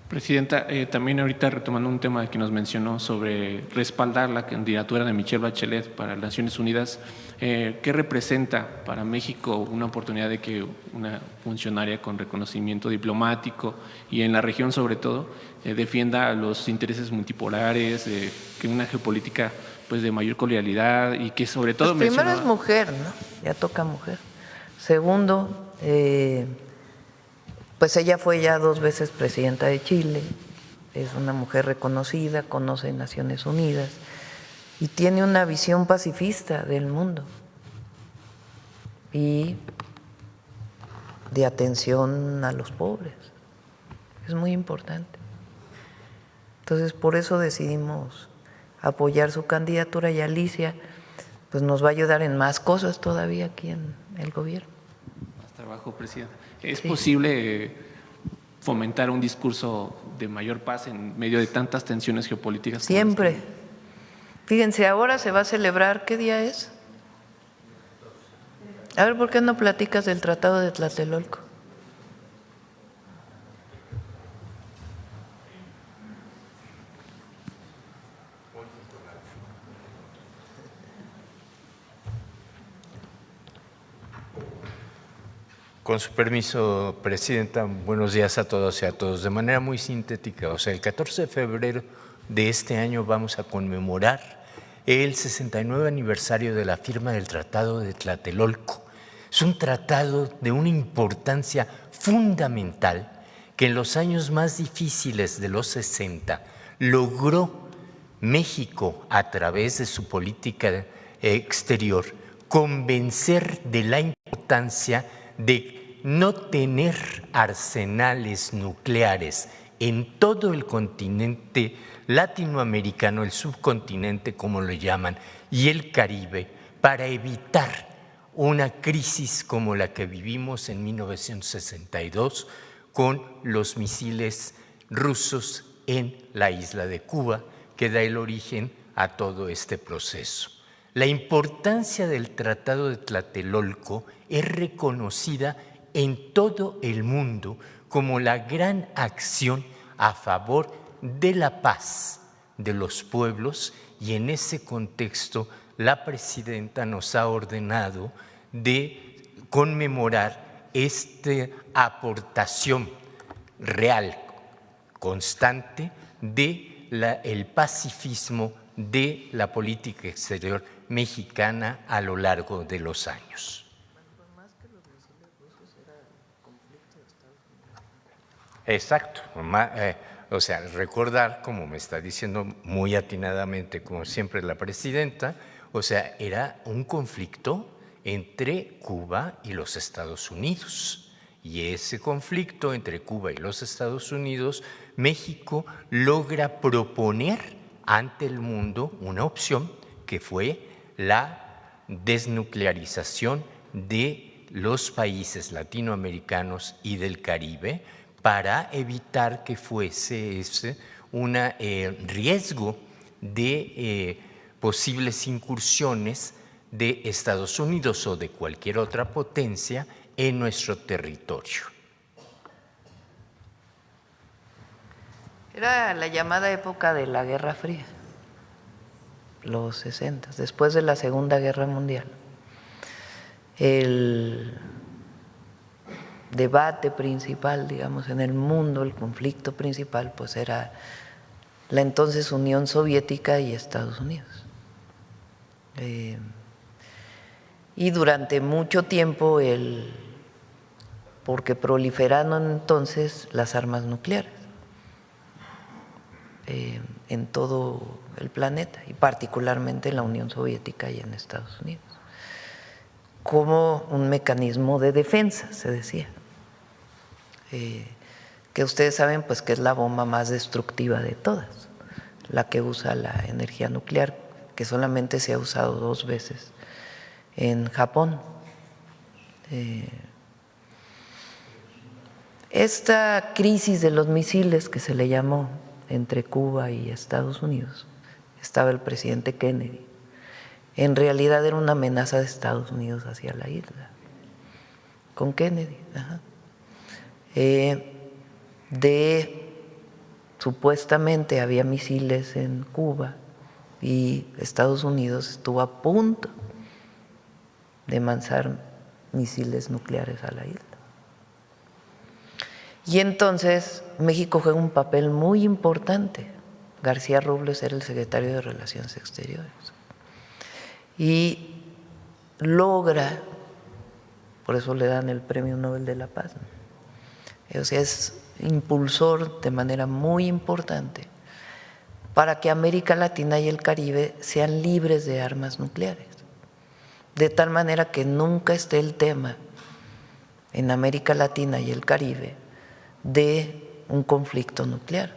Presidenta, también ahorita retomando un tema que nos mencionó sobre respaldar la candidatura de Michelle Bachelet para las Naciones Unidas, ¿qué representa para México una oportunidad de que una funcionaria con reconocimiento diplomático y en la región sobre todo defienda los intereses multipolares, que una geopolítica pues de mayor cordialidad y que sobre todo pues primero es mujer, ¿no? Ya toca mujer. Segundo, pues ella fue ya 2 veces presidenta de Chile, es una mujer reconocida, conoce Naciones Unidas y tiene una visión pacifista del mundo y de atención a los pobres. Es muy importante. Entonces, por eso decidimos apoyar su candidatura y Alicia pues nos va a ayudar en más cosas todavía aquí en el gobierno. Más trabajo, presidenta. ¿Es posible fomentar un discurso de mayor paz en medio de tantas tensiones geopolíticas? Siempre. Fíjense, ahora se va a celebrar, ¿qué día es? A ver, ¿por qué no platicas del Tratado de Tlatelolco? Con su permiso, Presidenta, buenos días a todos y a todos. De manera muy sintética, el 14 de febrero de este año vamos a conmemorar el 69 aniversario de la firma del Tratado de Tlatelolco. Es un tratado de una importancia fundamental que en los años más difíciles de los 60 logró México, a través de su política exterior, convencer de la importancia de no tener arsenales nucleares en todo el continente latinoamericano, el subcontinente como lo llaman, y el Caribe, para evitar una crisis como la que vivimos en 1962 con los misiles rusos en la isla de Cuba, que da el origen a todo este proceso. La importancia del Tratado de Tlatelolco es reconocida en todo el mundo como la gran acción a favor de la paz de los pueblos y en ese contexto la presidenta nos ha ordenado de conmemorar esta aportación real, constante, del pacifismo de la política exterior mexicana a lo largo de los años. Exacto, recordar, como me está diciendo muy atinadamente, como siempre la presidenta, era un conflicto entre Cuba y los Estados Unidos. Y ese conflicto entre Cuba y los Estados Unidos, México logra proponer ante el mundo una opción que fue la desnuclearización de los países latinoamericanos y del Caribe, para evitar que fuese ese un riesgo de posibles incursiones de Estados Unidos o de cualquier otra potencia en nuestro territorio. Era la llamada época de la Guerra Fría, los 60, después de la Segunda Guerra Mundial. debate principal, digamos, en el mundo, el conflicto principal, pues era la entonces Unión Soviética y Estados Unidos. Y durante mucho tiempo, porque proliferaron entonces las armas nucleares en todo el planeta, y particularmente en la Unión Soviética y en Estados Unidos, como un mecanismo de defensa, se decía, que ustedes saben pues que es la bomba más destructiva de todas, la que usa la energía nuclear, que solamente se ha usado 2 veces en Japón. Esta crisis de los misiles que se le llamó entre Cuba y Estados Unidos, estaba el presidente Kennedy, en realidad era una amenaza de Estados Unidos hacia la isla, con Kennedy. Supuestamente había misiles en Cuba y Estados Unidos estuvo a punto de lanzar misiles nucleares a la isla. Y entonces México juega un papel muy importante. García Robles era el secretario de Relaciones Exteriores y logra, por eso le dan el Premio Nobel de la Paz, ¿no? O sea, es impulsor de manera muy importante para que América Latina y el Caribe sean libres de armas nucleares, de tal manera que nunca esté el tema en América Latina y el Caribe de un conflicto nuclear.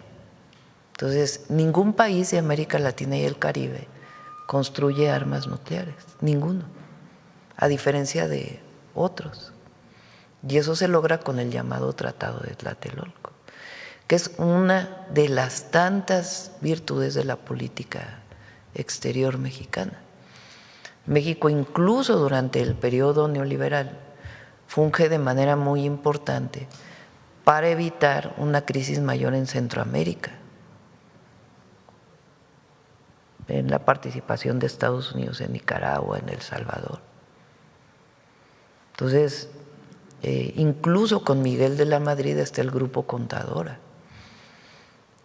Entonces, ningún país de América Latina y el Caribe construye armas nucleares, ninguno, a diferencia de otros. Y eso se logra con el llamado Tratado de Tlatelolco, que es una de las tantas virtudes de la política exterior mexicana. México, incluso durante el periodo neoliberal, funge de manera muy importante para evitar una crisis mayor en Centroamérica, en la participación de Estados Unidos en Nicaragua, en El Salvador. Entonces, incluso con Miguel de la Madrid está el Grupo Contadora,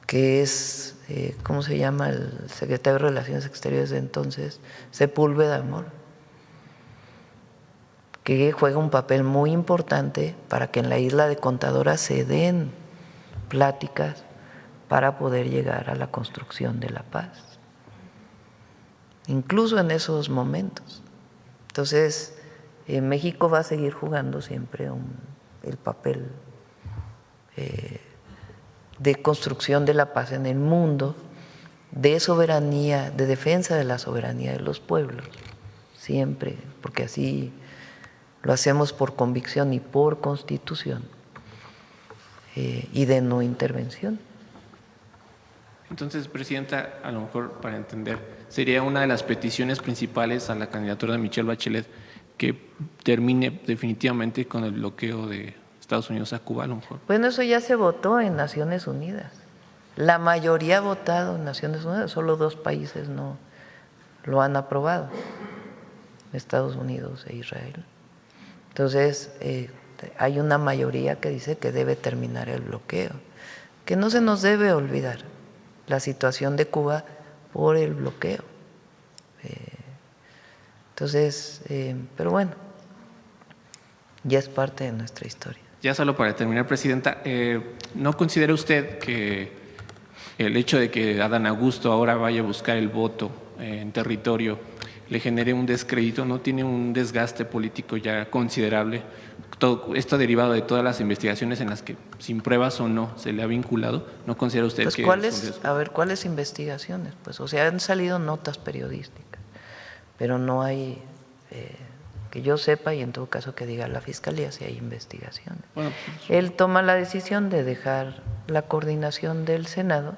que es, ¿cómo se llama? El secretario de Relaciones Exteriores de entonces, Sepúlveda Amor, que juega un papel muy importante para que en la isla de Contadora se den pláticas para poder llegar a la construcción de la paz, incluso en esos momentos. Entonces, México va a seguir jugando siempre el papel de construcción de la paz en el mundo, de soberanía, de defensa de la soberanía de los pueblos, siempre, porque así lo hacemos por convicción y por constitución, y de no intervención. Entonces, Presidenta, a lo mejor para entender, sería una de las peticiones principales a la candidatura de Michelle Bachelet que termine definitivamente con el bloqueo de Estados Unidos a Cuba, a lo mejor. Bueno, eso ya se votó en Naciones Unidas. La mayoría ha votado en Naciones Unidas, solo 2 países no lo han aprobado, Estados Unidos e Israel. Entonces, hay una mayoría que dice que debe terminar el bloqueo, que no se nos debe olvidar la situación de Cuba por el bloqueo. Entonces, pero bueno, ya es parte de nuestra historia. Ya solo para terminar, Presidenta, ¿no considera usted que el hecho de que Adán Augusto ahora vaya a buscar el voto en territorio le genere un descrédito? ¿No tiene un desgaste político ya considerable? Todo esto derivado de todas las investigaciones en las que, sin pruebas o no, se le ha vinculado. ¿No considera usted Pues que ¿cuáles investigaciones? Pues, o sea, han salido notas periodísticas, pero no hay, que yo sepa, y en todo caso que diga la Fiscalía si hay investigaciones. Bueno, Él toma la decisión de dejar la coordinación del Senado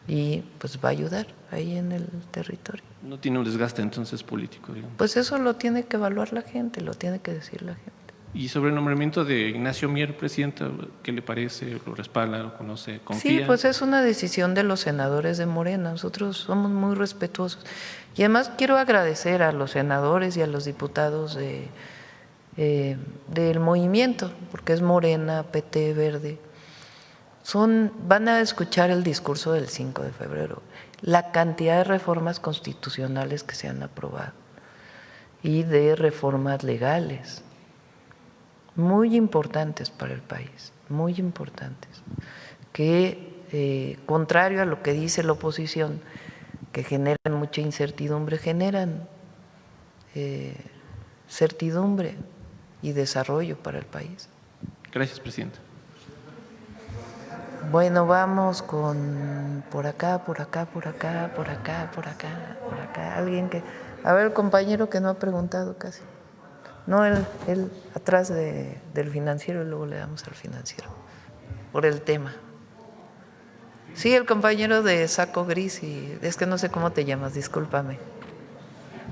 y pues va a ayudar ahí en el territorio. no tiene un desgaste entonces político, digamos? Pues eso lo tiene que evaluar la gente, lo tiene que decir la gente. Y sobre el nombramiento de Ignacio Mier, Presidenta, ¿qué le parece? ¿Lo respalda? ¿Lo conoce? ¿Confía? Sí, pues es una decisión de los senadores de Morena. Nosotros somos muy respetuosos. Y además quiero agradecer a los senadores y a los diputados del movimiento, porque es Morena, PT, Verde. Van a escuchar el discurso del 5 de febrero, la cantidad de reformas constitucionales que se han aprobado y de reformas legales, muy importantes para el país, muy importantes, que contrario a lo que dice la oposición, que generan mucha incertidumbre, generan certidumbre y desarrollo para el país. Gracias, presidenta. Bueno, vamos con por acá. Alguien que… A ver, el compañero que no ha preguntado casi. No, él atrás del financiero y luego le damos al financiero. Por el tema. Sí, el compañero de saco gris y es que no sé cómo te llamas, discúlpame.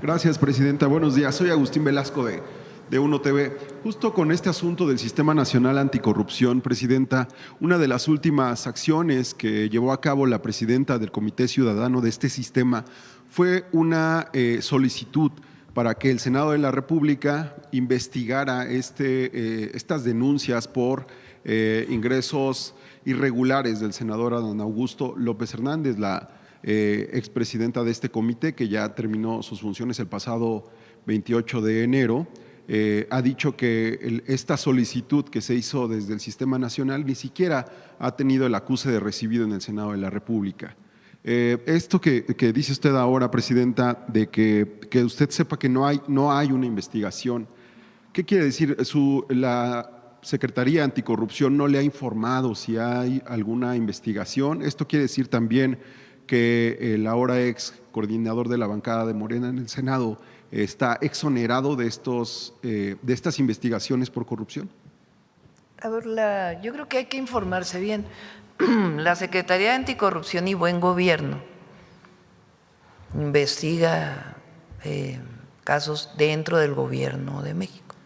Gracias, presidenta. Buenos días. Soy Agustín Velasco de Uno TV. Justo con este asunto del Sistema Nacional Anticorrupción, presidenta, una de las últimas acciones que llevó a cabo la presidenta del Comité Ciudadano de este sistema fue una solicitud para que el Senado de la República investigara estas denuncias por ingresos irregulares del senador Adán Augusto López Hernández, la expresidenta de este comité, que ya terminó sus funciones el pasado 28 de enero, ha dicho que esta solicitud que se hizo desde el Sistema Nacional ni siquiera ha tenido el acuse de recibido en el Senado de la República. Esto que dice usted ahora, presidenta, de que usted sepa que no hay una investigación, ¿qué quiere decir? La Secretaría Anticorrupción no le ha informado si hay alguna investigación. Esto quiere decir también que el ahora ex coordinador de la bancada de Morena en el Senado está exonerado de estas investigaciones por corrupción. A ver, yo creo que hay que informarse bien. La Secretaría de Anticorrupción y Buen Gobierno investiga casos dentro del Gobierno de México,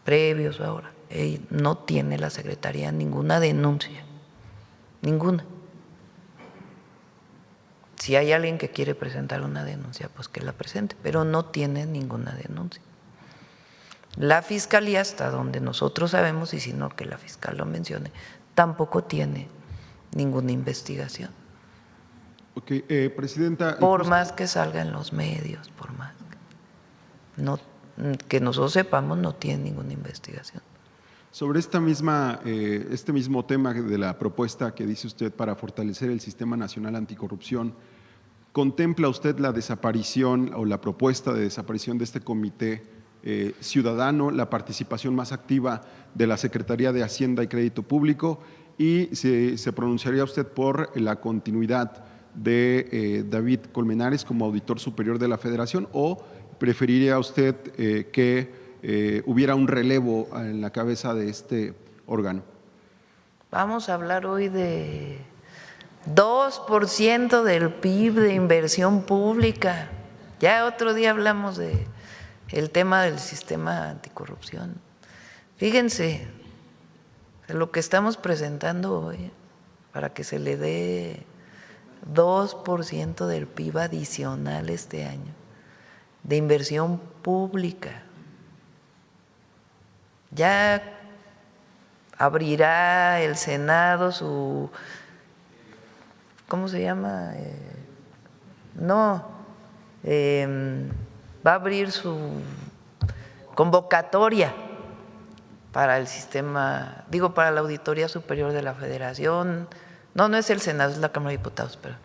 previos ahora. No tiene la Secretaría ninguna denuncia, ninguna. Si hay alguien que quiere presentar una denuncia, pues que la presente, pero no tiene ninguna denuncia. La Fiscalía, hasta donde nosotros sabemos, y si no que la fiscal lo mencione, tampoco tiene ninguna investigación. Ok, presidenta. Por más que salga en los medios, por más que nosotros sepamos, no tiene ninguna investigación. Sobre este mismo tema de la propuesta que dice usted para fortalecer el Sistema Nacional Anticorrupción, ¿contempla usted la desaparición o la propuesta de desaparición de este comité ciudadano, la participación más activa de la Secretaría de Hacienda y Crédito Público, y se pronunciaría usted por la continuidad de David Colmenares como auditor superior de la Federación, o preferiría usted que hubiera un relevo en la cabeza de este órgano? Vamos a hablar hoy de 2% del PIB de inversión pública. Ya otro día hablamos del tema del sistema anticorrupción. Fíjense lo que estamos presentando hoy para que se le dé 2% del PIB adicional este año de inversión pública. Ya abrirá el Senado su… ¿Cómo se llama? Va a abrir su convocatoria para el sistema, para la Auditoría Superior de la Federación. No es el Senado, es la Cámara de Diputados, pero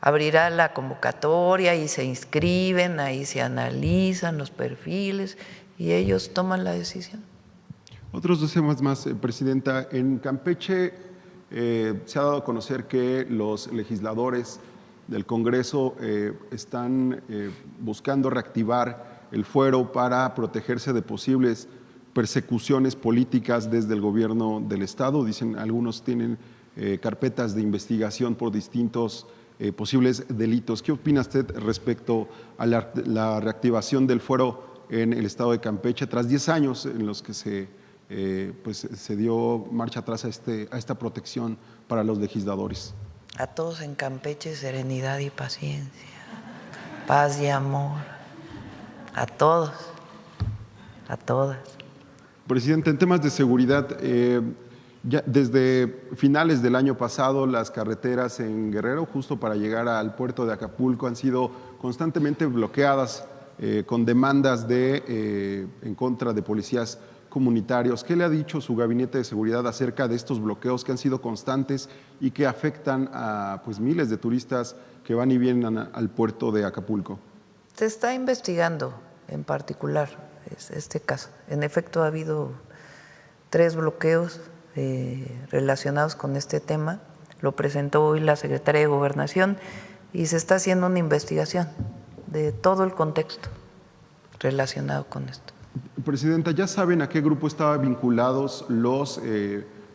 abrirá la convocatoria y se inscriben, ahí se analizan los perfiles y ellos toman la decisión. Otros dos temas más, presidenta. En Campeche se ha dado a conocer que los legisladores del Congreso están buscando reactivar el fuero para protegerse de posibles persecuciones políticas desde el gobierno del Estado. Dicen, algunos tienen carpetas de investigación por distintos posibles delitos. ¿Qué opina usted respecto a la reactivación del fuero en el Estado de Campeche tras 10 años en los que se dio marcha atrás a esta protección para los legisladores? A todos en Campeche, serenidad y paciencia, paz y amor, a todos. a todas. Presidente, en temas de seguridad, ya desde finales del año pasado las carreteras en Guerrero, justo para llegar al puerto de Acapulco, han sido constantemente bloqueadas con demandas en contra de policías comunitarios. ¿Qué le ha dicho su gabinete de seguridad acerca de estos bloqueos que han sido constantes y que afectan a pues, miles de turistas que van y vienen al puerto de Acapulco? Se está investigando en particular este caso. En efecto, ha habido 3 bloqueos relacionados con este tema. Lo presentó hoy la Secretaría de Gobernación y se está haciendo una investigación de todo el contexto relacionado con esto. Presidenta, ¿ya saben a qué grupo estaban vinculados los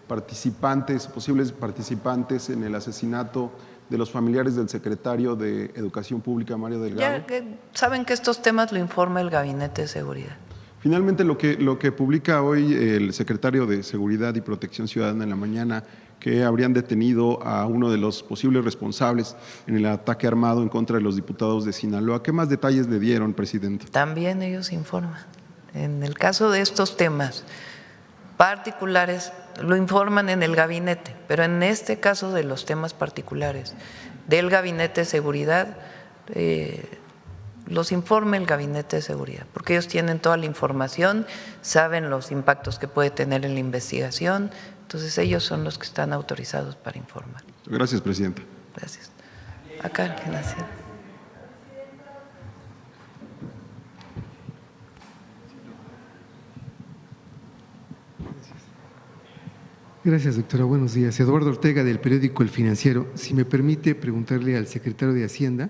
participantes, posibles participantes en el asesinato de los familiares del secretario de Educación Pública, Mario Delgado? Ya saben que estos temas lo informa el Gabinete de Seguridad. Finalmente, lo que publica hoy el secretario de Seguridad y Protección Ciudadana en la mañana, que habrían detenido a uno de los posibles responsables en el ataque armado en contra de los diputados de Sinaloa. ¿Qué más detalles le dieron, presidente? También ellos informan. En el caso de estos temas particulares, lo informan en el gabinete, pero en este caso de los temas particulares del Gabinete de Seguridad, los informa el Gabinete de Seguridad, porque ellos tienen toda la información, saben los impactos que puede tener en la investigación, entonces ellos son los que están autorizados para informar. Gracias, presidente. Gracias. Acá, gracias. Gracias, doctora. Buenos días. Eduardo Ortega, del periódico El Financiero. Si me permite preguntarle al secretario de Hacienda,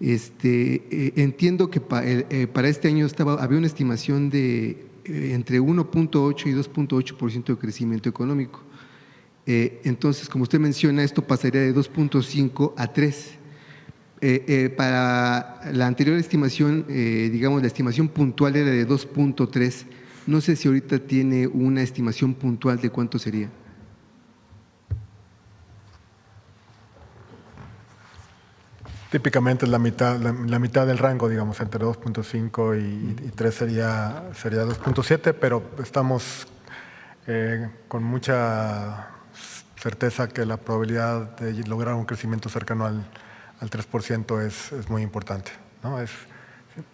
entiendo que para este año había una estimación de entre 1.8 y 2.8% de crecimiento económico. Entonces, como usted menciona, esto pasaría de 2.5 a 3. Para la anterior estimación, digamos, la estimación puntual era de 2.3. No sé si ahorita tiene una estimación puntual de cuánto sería. Típicamente es la mitad del rango, digamos, entre 2.5 y 3 sería 2.7, pero estamos con mucha certeza que la probabilidad de lograr un crecimiento cercano al 3% es muy importante, ¿no?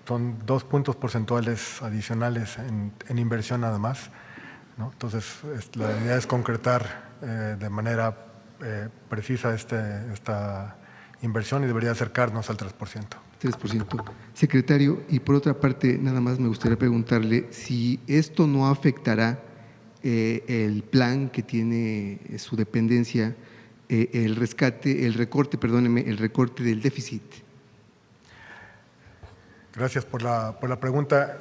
Son 2 puntos porcentuales adicionales en inversión nada más, ¿no? Entonces, la idea es concretar de manera precisa esta inversión y debería acercarnos al 3%. 3%. Secretario, y por otra parte, nada más me gustaría preguntarle si esto no afectará el plan que tiene su dependencia, el recorte del déficit. Gracias por la pregunta.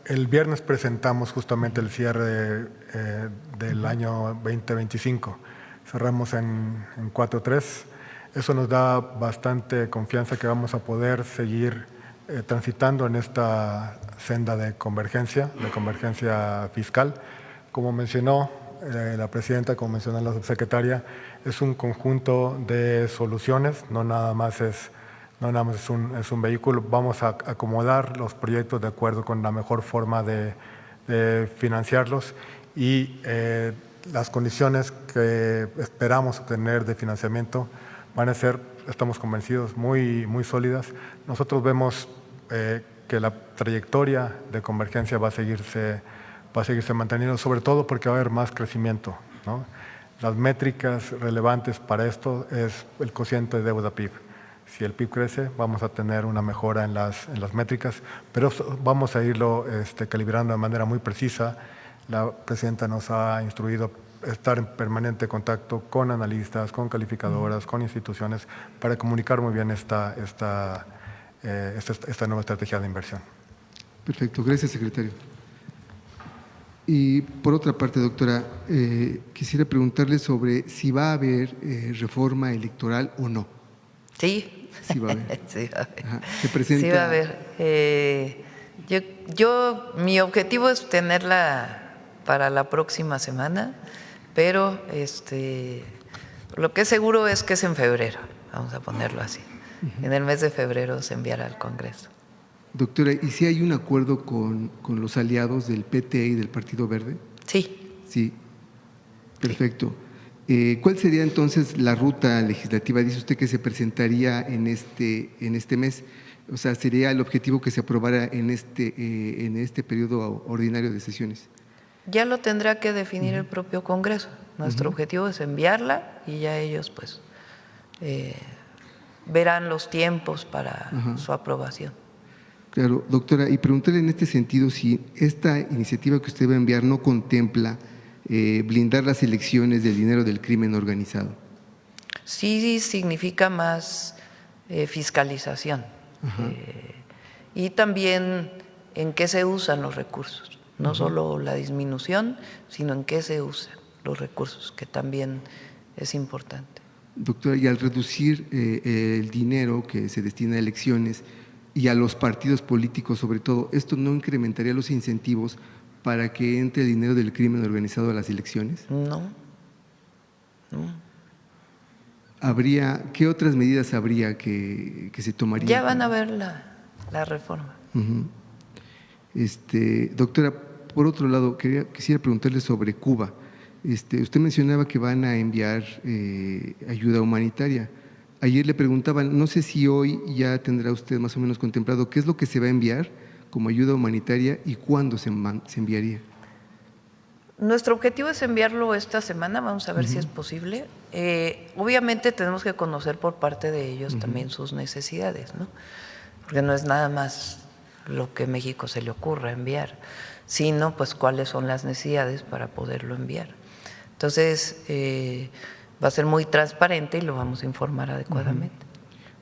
El viernes presentamos justamente el cierre del año 2025. Cerramos en 4.3. Eso nos da bastante confianza que vamos a poder seguir transitando en esta senda de convergencia fiscal. Como mencionó la presidenta, como mencionó la subsecretaria, es un conjunto de soluciones, no nada más es un vehículo. Vamos a acomodar los proyectos de acuerdo con la mejor forma de financiarlos y las condiciones que esperamos obtener de financiamiento van a ser, estamos convencidos, muy, muy sólidas. Nosotros vemos que la trayectoria de convergencia va a seguirse manteniendo, sobre todo porque va a haber más crecimiento, ¿no? Las métricas relevantes para esto es el cociente de deuda PIB. Si el PIB crece, vamos a tener una mejora en las métricas, pero vamos a irlo calibrando de manera muy precisa. La presidenta nos ha instruido estar en permanente contacto con analistas, con calificadoras, con instituciones, para comunicar muy bien esta nueva estrategia de inversión. Perfecto, gracias, secretario. Y por otra parte, doctora, quisiera preguntarle sobre si va a haber reforma electoral o no. Sí. Sí va a haber. Sí va a haber. Ajá. Se presenta. Sí va a haber. Mi objetivo es tenerla para la próxima semana, pero lo que es seguro es que es en febrero, vamos a ponerlo así. En el mes de febrero se enviará al Congreso. Doctora, ¿y si hay un acuerdo con los aliados del PT y del Partido Verde? Sí, Sí, perfecto. ¿Cuál sería entonces la ruta legislativa? Dice usted que se presentaría en este mes. O sea, ¿sería el objetivo que se aprobara en este periodo ordinario de sesiones? ya lo tendrá que definir el propio Congreso. Nuestro objetivo es enviarla y ya ellos pues verán los tiempos para su aprobación. Claro, doctora, y preguntarle en este sentido si esta iniciativa que usted va a enviar no contempla blindar las elecciones del dinero del crimen organizado. Sí significa más fiscalización y también en qué se usan los recursos, no solo la disminución, sino en qué se usan los recursos, que también es importante. Doctora, y al reducir el dinero que se destina a elecciones y a los partidos políticos sobre todo, ¿esto no incrementaría los incentivos para que entre el dinero del crimen organizado a las elecciones? No. ¿Qué otras medidas habría que se tomarían? Ya van a ver la reforma. Doctora, por otro lado, quisiera preguntarle sobre Cuba. Usted mencionaba que van a enviar ayuda humanitaria. Ayer le preguntaban, no sé si hoy ya tendrá usted más o menos contemplado qué es lo que se va a enviar como ayuda humanitaria y cuándo se enviaría. Nuestro objetivo es enviarlo esta semana, vamos a ver si es posible. Obviamente tenemos que conocer por parte de ellos también sus necesidades, ¿no? Porque no es nada más lo que México se le ocurra enviar, sino pues cuáles son las necesidades para poderlo enviar. Entonces, va a ser muy transparente y lo vamos a informar adecuadamente.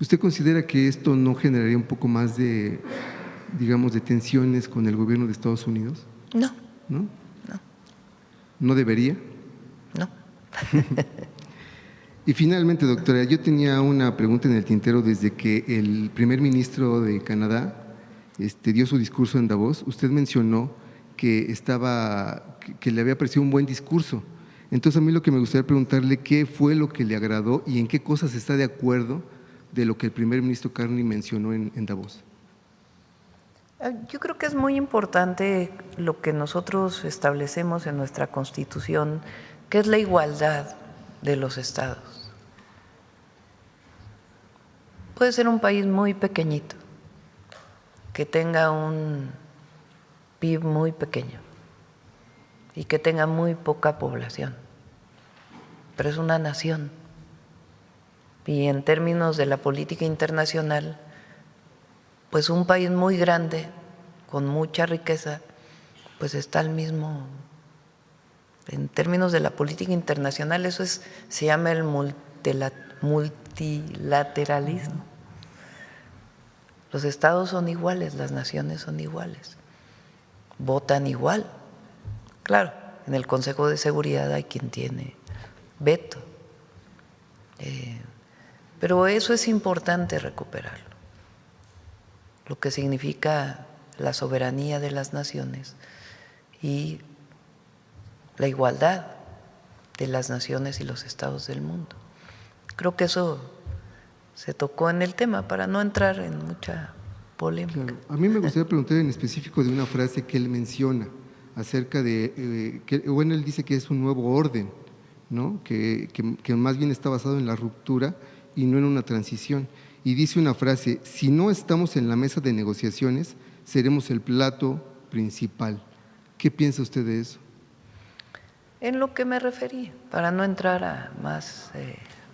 ¿Usted considera que esto no generaría un poco más de, digamos, de tensiones con el gobierno de Estados Unidos? No. ¿No? ¿No debería? No. Y finalmente, doctora, yo tenía una pregunta en el tintero desde que el primer ministro de Canadá dio su discurso en Davos. Usted mencionó que le había parecido un buen discurso. Entonces, a mí lo que me gustaría preguntarle, ¿qué fue lo que le agradó y en qué cosas está de acuerdo de lo que el primer ministro Carney mencionó en Davos? Yo creo que es muy importante lo que nosotros establecemos en nuestra Constitución, que es la igualdad de los estados. Puede ser un país muy pequeñito, que tenga un PIB muy pequeño y que tenga muy poca población, pero es una nación. Y en términos de la política internacional, pues un país muy grande, con mucha riqueza, pues está al mismo. En términos de la política internacional, eso se llama el multilateralismo. Los estados son iguales, las naciones son iguales, votan igual. Claro, en el Consejo de Seguridad hay quien tiene veto, pero eso es importante recuperarlo. Lo que significa la soberanía de las naciones y la igualdad de las naciones y los estados del mundo. Creo que eso se tocó en el tema para no entrar en mucha polémica. Claro. A mí me gustaría preguntar en específico de una frase que él menciona acerca de, él dice que es un nuevo orden, ¿no? que más bien está basado en la ruptura y no en una transición. Y dice una frase, si no estamos en la mesa de negociaciones, seremos el plato principal. ¿Qué piensa usted de eso? En lo que me referí, para no entrar a más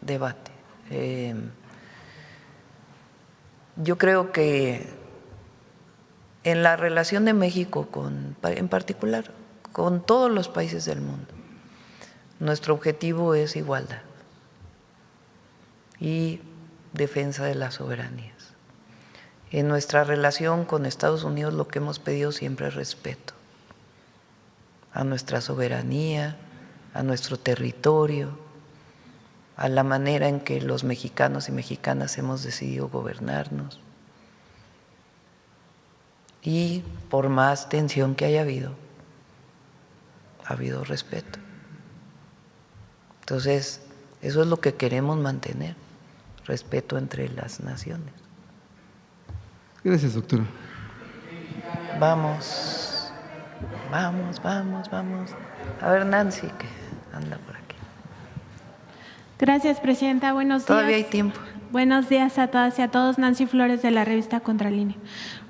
debate. Yo creo que en la relación de México, en particular, con todos los países del mundo, nuestro objetivo es igualdad y defensa de las soberanías. En nuestra relación con Estados Unidos lo que hemos pedido siempre es respeto a nuestra soberanía, a nuestro territorio, a la manera en que los mexicanos y mexicanas hemos decidido gobernarnos. Y por más tensión que haya habido, ha habido respeto. Entonces, eso es lo que queremos mantener, respeto entre las naciones. Gracias, doctora. Vamos. A ver, Nancy, que anda por aquí. Gracias, presidenta. Buenos días. Todavía hay tiempo. Buenos días a todas y a todos. Nancy Flores, de la revista Contralínea.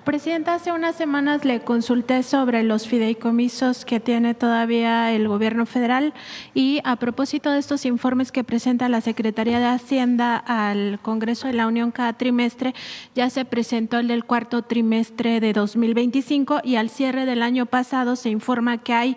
Presidenta, hace unas semanas le consulté sobre los fideicomisos que tiene todavía el gobierno federal y a propósito de estos informes que presenta la Secretaría de Hacienda al Congreso de la Unión cada trimestre, ya se presentó el del cuarto trimestre de 2025 y al cierre del año pasado se informa que hay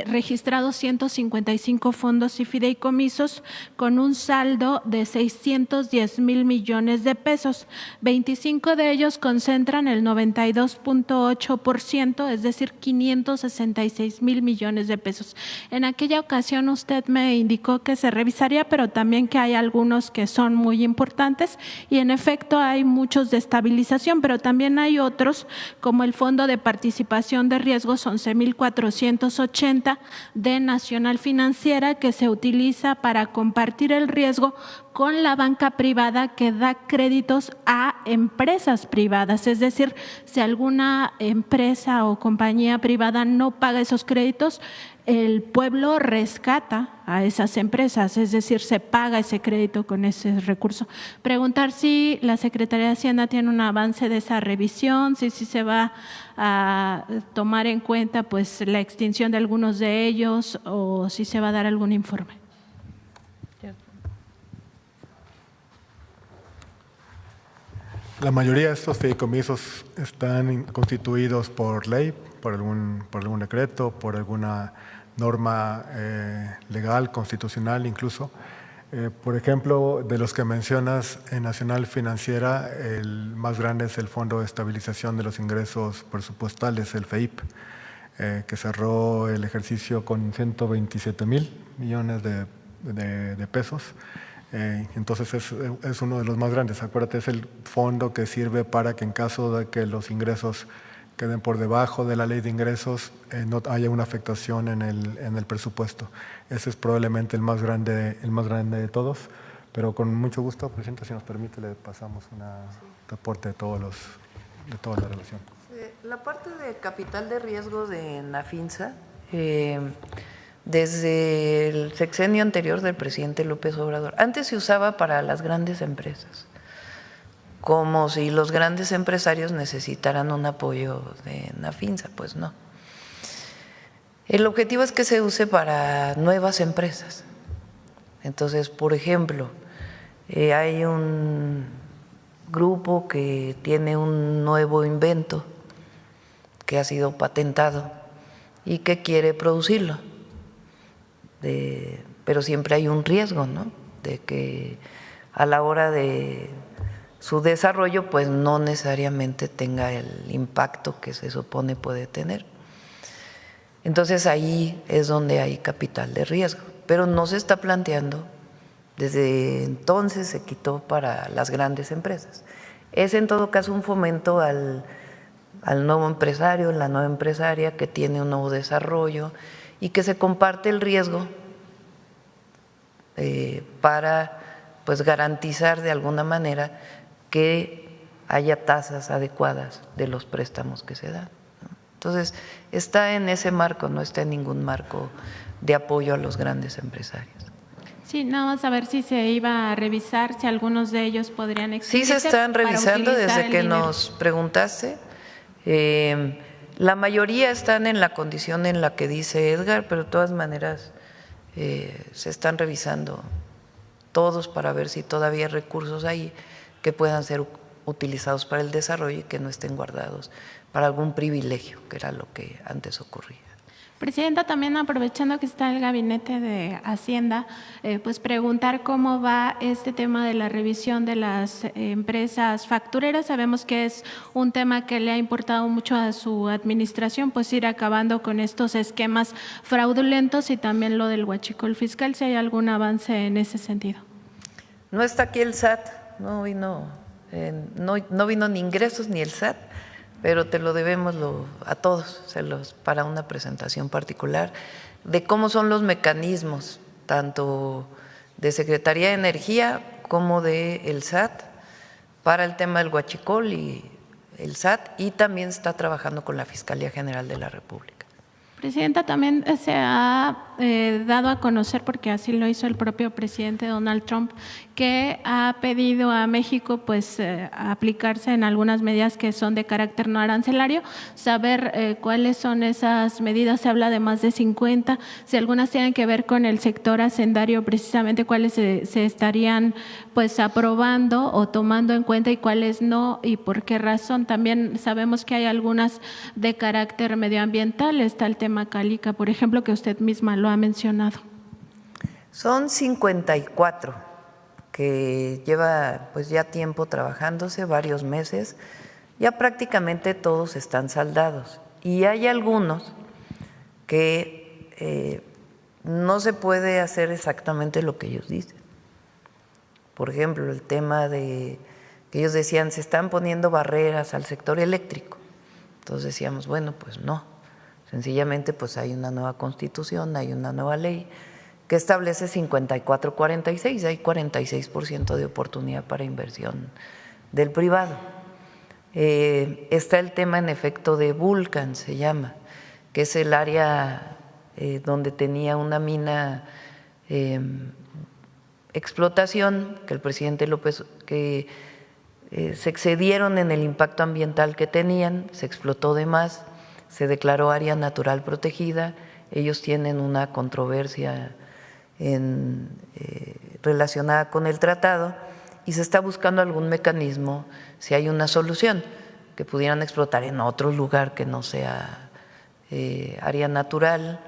registrados 155 fondos y fideicomisos con un saldo de 610,000 millones de pesos. 25 de ellos concentran el 92.8%, es decir, 566,000 millones de pesos. En aquella ocasión usted me indicó que se revisaría, pero también que hay algunos que son muy importantes y en efecto hay muchos de estabilización, pero también hay otros como el Fondo de Participación de Riesgos 11,480 de Nacional Financiera, que se utiliza para compartir el riesgo con la banca privada que da créditos a empresas privadas. Es decir, si alguna empresa o compañía privada no paga esos créditos, el pueblo rescata a esas empresas, es decir, se paga ese crédito con ese recurso. Preguntar si la Secretaría de Hacienda tiene un avance de esa revisión, si se va a tomar en cuenta pues la extinción de algunos de ellos o si se va a dar algún informe. La mayoría de estos fideicomisos están constituidos por ley, por algún decreto, por alguna norma legal, constitucional incluso. Por ejemplo, de los que mencionas en Nacional Financiera, el más grande es el Fondo de Estabilización de los Ingresos Presupuestales, el FEIP, que cerró el ejercicio con 127,000 millones de pesos. Entonces es uno de los más grandes. Acuérdate, es el fondo que sirve para que en caso de que los ingresos queden por debajo de la ley de ingresos, no haya una afectación en el presupuesto. Ese es probablemente el más grande de todos, pero con mucho gusto, Presidenta, si nos permite, le pasamos un reporte de toda la relación. La parte de capital de riesgo de Nafinsa, desde el sexenio anterior del presidente López Obrador, antes se usaba para las grandes empresas, como si los grandes empresarios necesitaran un apoyo de Nafinsa, pues no. El objetivo es que se use para nuevas empresas. Entonces, por ejemplo, hay un grupo que tiene un nuevo invento que ha sido patentado y que quiere producirlo. Pero siempre hay un riesgo, ¿no? De que a la hora de su desarrollo, pues no necesariamente tenga el impacto que se supone puede tener. Entonces ahí es donde hay capital de riesgo, pero no se está planteando, desde entonces se quitó para las grandes empresas. Es en todo caso un fomento al nuevo empresario, la nueva empresaria que tiene un nuevo desarrollo y que se comparte el riesgo para pues garantizar de alguna manera que haya tasas adecuadas de los préstamos que se dan, ¿no? Entonces, está en ese marco, no está en ningún marco de apoyo a los grandes empresarios. Sí, nada más a ver si se iba a revisar, si algunos de ellos podrían extinguirse. Sí se están revisando desde que nos preguntaste. La mayoría están en la condición en la que dice Edgar, pero de todas maneras se están revisando todos para ver si todavía hay recursos ahí que puedan ser utilizados para el desarrollo y que no estén guardados para algún privilegio, que era lo que antes ocurría. Presidenta, también aprovechando que está el Gabinete de Hacienda, pues preguntar cómo va este tema de la revisión de las empresas factureras. Sabemos que es un tema que le ha importado mucho a su administración, pues ir acabando con estos esquemas fraudulentos y también lo del huachicol fiscal, si hay algún avance en ese sentido. No está aquí el SAT, no vino ni ingresos ni el SAT, pero te lo debemos a todos, para una presentación particular de cómo son los mecanismos, tanto de Secretaría de Energía como del SAT, para el tema del huachicol y el SAT y también está trabajando con la Fiscalía General de la República. Presidenta, también se ha dado a conocer, porque así lo hizo el propio presidente Donald Trump, que ha pedido a México pues aplicarse en algunas medidas que son de carácter no arancelario, saber cuáles son esas medidas. Se habla de más de 50, si algunas tienen que ver con el sector hacendario, precisamente cuáles se estarían pues aprobando o tomando en cuenta y cuáles no, y por qué razón. También sabemos que hay algunas de carácter medioambiental, está el tema Calica, por ejemplo, que usted misma lo ha mencionado. Son 54 que lleva pues ya tiempo trabajándose, varios meses, ya prácticamente todos están saldados y hay algunos que no se puede hacer exactamente lo que ellos dicen. Por ejemplo, el tema de que ellos decían se están poniendo barreras al sector eléctrico. Entonces decíamos, bueno, pues no. Sencillamente, pues hay una nueva constitución, hay una nueva ley que establece 54-46, hay 46% de oportunidad para inversión del privado. Está el tema en efecto de Vulcan, se llama, que es el área donde tenía una mina explotación, que el presidente López, que se excedieron en el impacto ambiental que tenían, se explotó de más, se declaró área natural protegida, ellos tienen una controversia relacionada con el tratado y se está buscando algún mecanismo, si hay una solución, que pudieran explotar en otro lugar que no sea área natural,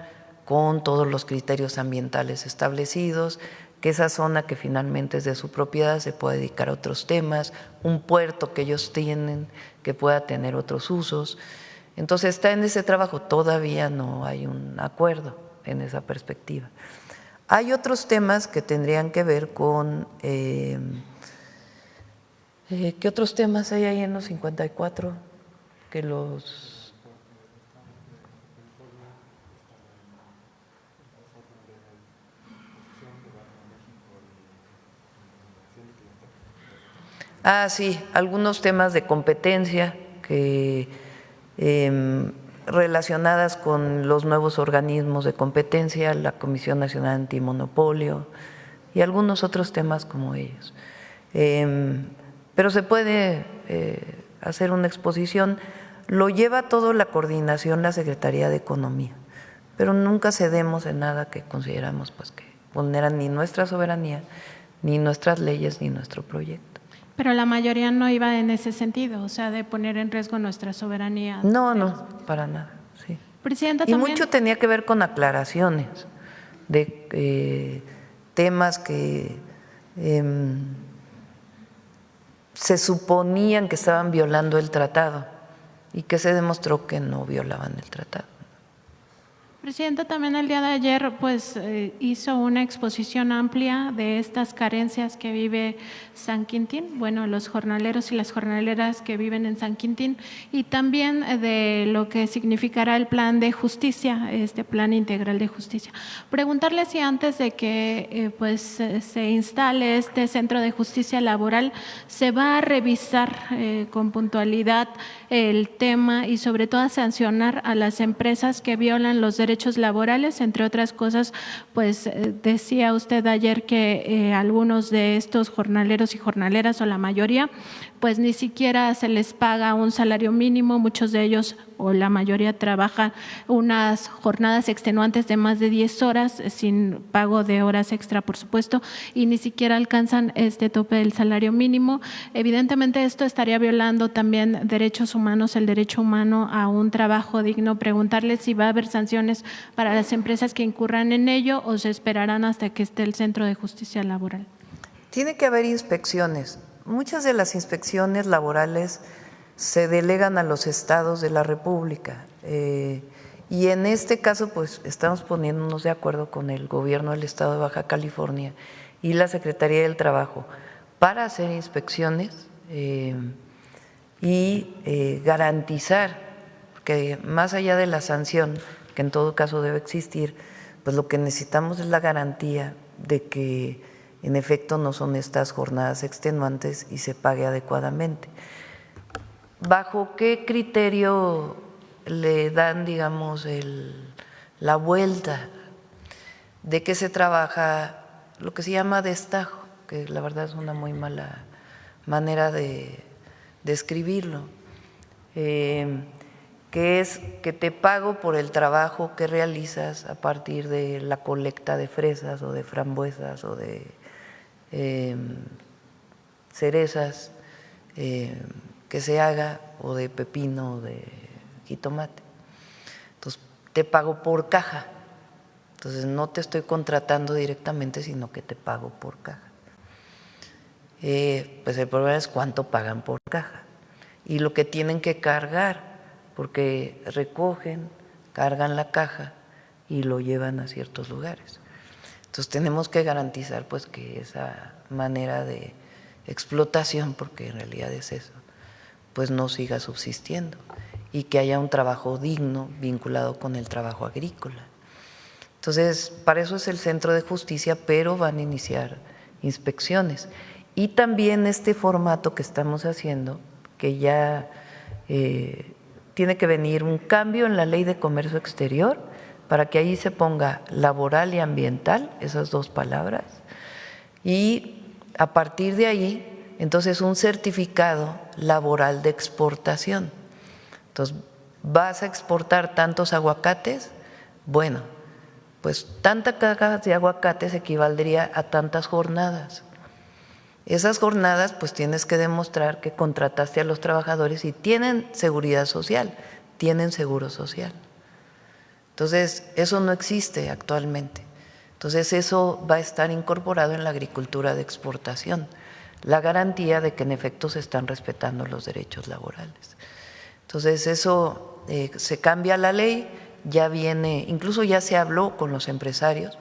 con todos los criterios ambientales establecidos, que esa zona que finalmente es de su propiedad se pueda dedicar a otros temas, un puerto que ellos tienen que pueda tener otros usos. Entonces está en ese trabajo, todavía no hay un acuerdo en esa perspectiva. Hay otros temas que tendrían que ver con… ¿qué otros temas hay ahí en los 54? Que los… sí, algunos temas de competencia que… relacionadas con los nuevos organismos de competencia, la Comisión Nacional Antimonopolio y algunos otros temas como ellos. Pero se puede hacer una exposición, lo lleva todo la coordinación la Secretaría de Economía, pero nunca cedemos en nada que consideramos pues que vulnera ni nuestra soberanía, ni nuestras leyes, ni nuestro proyecto. Pero la mayoría no iba en ese sentido, o sea, de poner en riesgo nuestra soberanía. No, para nada, sí. Presidenta, y también… mucho tenía que ver con aclaraciones de temas que se suponían que estaban violando el tratado y que se demostró que no violaban el tratado. Presidenta, también el día de ayer pues hizo una exposición amplia de estas carencias que vive San Quintín, bueno, los jornaleros y las jornaleras que viven en San Quintín, y también de lo que significará el plan de justicia, este plan integral de justicia. Preguntarle si antes de que se instale este centro de justicia laboral se va a revisar con puntualidad el tema y sobre todo a sancionar a las empresas que violan los derechos laborales, entre otras cosas, pues decía usted ayer que algunos de estos jornaleros y jornaleras o la mayoría, pues ni siquiera se les paga un salario mínimo, muchos de ellos o la mayoría trabajan unas jornadas extenuantes de más de 10 horas sin pago de horas extra, por supuesto, y ni siquiera alcanzan este tope del salario mínimo. Evidentemente esto estaría violando también derechos humanos, el derecho humano a un trabajo digno. Preguntarle si va a haber sanciones para las empresas que incurran en ello o se esperarán hasta que esté el Centro de Justicia Laboral. Tiene que haber inspecciones. Muchas de las inspecciones laborales se delegan a los estados de la República y en este caso pues estamos poniéndonos de acuerdo con el gobierno del estado de Baja California y la Secretaría del Trabajo para hacer inspecciones y garantizar que más allá de la sanción, que en todo caso debe existir, pues lo que necesitamos es la garantía de que en efecto no son estas jornadas extenuantes y se pague adecuadamente. ¿bajo qué criterio le dan, digamos, la vuelta de que se trabaja lo que se llama destajo, que la verdad es una muy mala manera de describirlo, que es que te pago por el trabajo que realizas a partir de la colecta de fresas o de frambuesas o de cerezas que se haga, o de pepino o de jitomate. Entonces, te pago por caja. Entonces, no te estoy contratando directamente, sino que te pago por caja. Pues el problema es cuánto pagan por caja y lo que tienen que cargar, porque recogen, cargan la caja y lo llevan a ciertos lugares. Entonces, tenemos que garantizar pues que esa manera de explotación, porque en realidad es eso, pues no siga subsistiendo y que haya un trabajo digno vinculado con el trabajo agrícola. Entonces, para eso es el Centro de Justicia, pero van a iniciar inspecciones. Y también este formato que estamos haciendo, que ya tiene que venir un cambio en la Ley de Comercio Exterior para que ahí se ponga laboral y ambiental, esas dos palabras, y a partir de ahí, entonces, un certificado laboral de exportación. Entonces, ¿vas a exportar tantos aguacates? Bueno, pues tanta caja de aguacates equivaldría a tantas jornadas. Esas jornadas, pues tienes que demostrar que contrataste a los trabajadores y tienen seguridad social, tienen seguro social. Entonces, eso no existe actualmente. Entonces, eso va a estar incorporado en la agricultura de exportación, la garantía de que en efecto se están respetando los derechos laborales. Entonces, eso se cambia la ley, ya viene, incluso ya se habló con los empresarios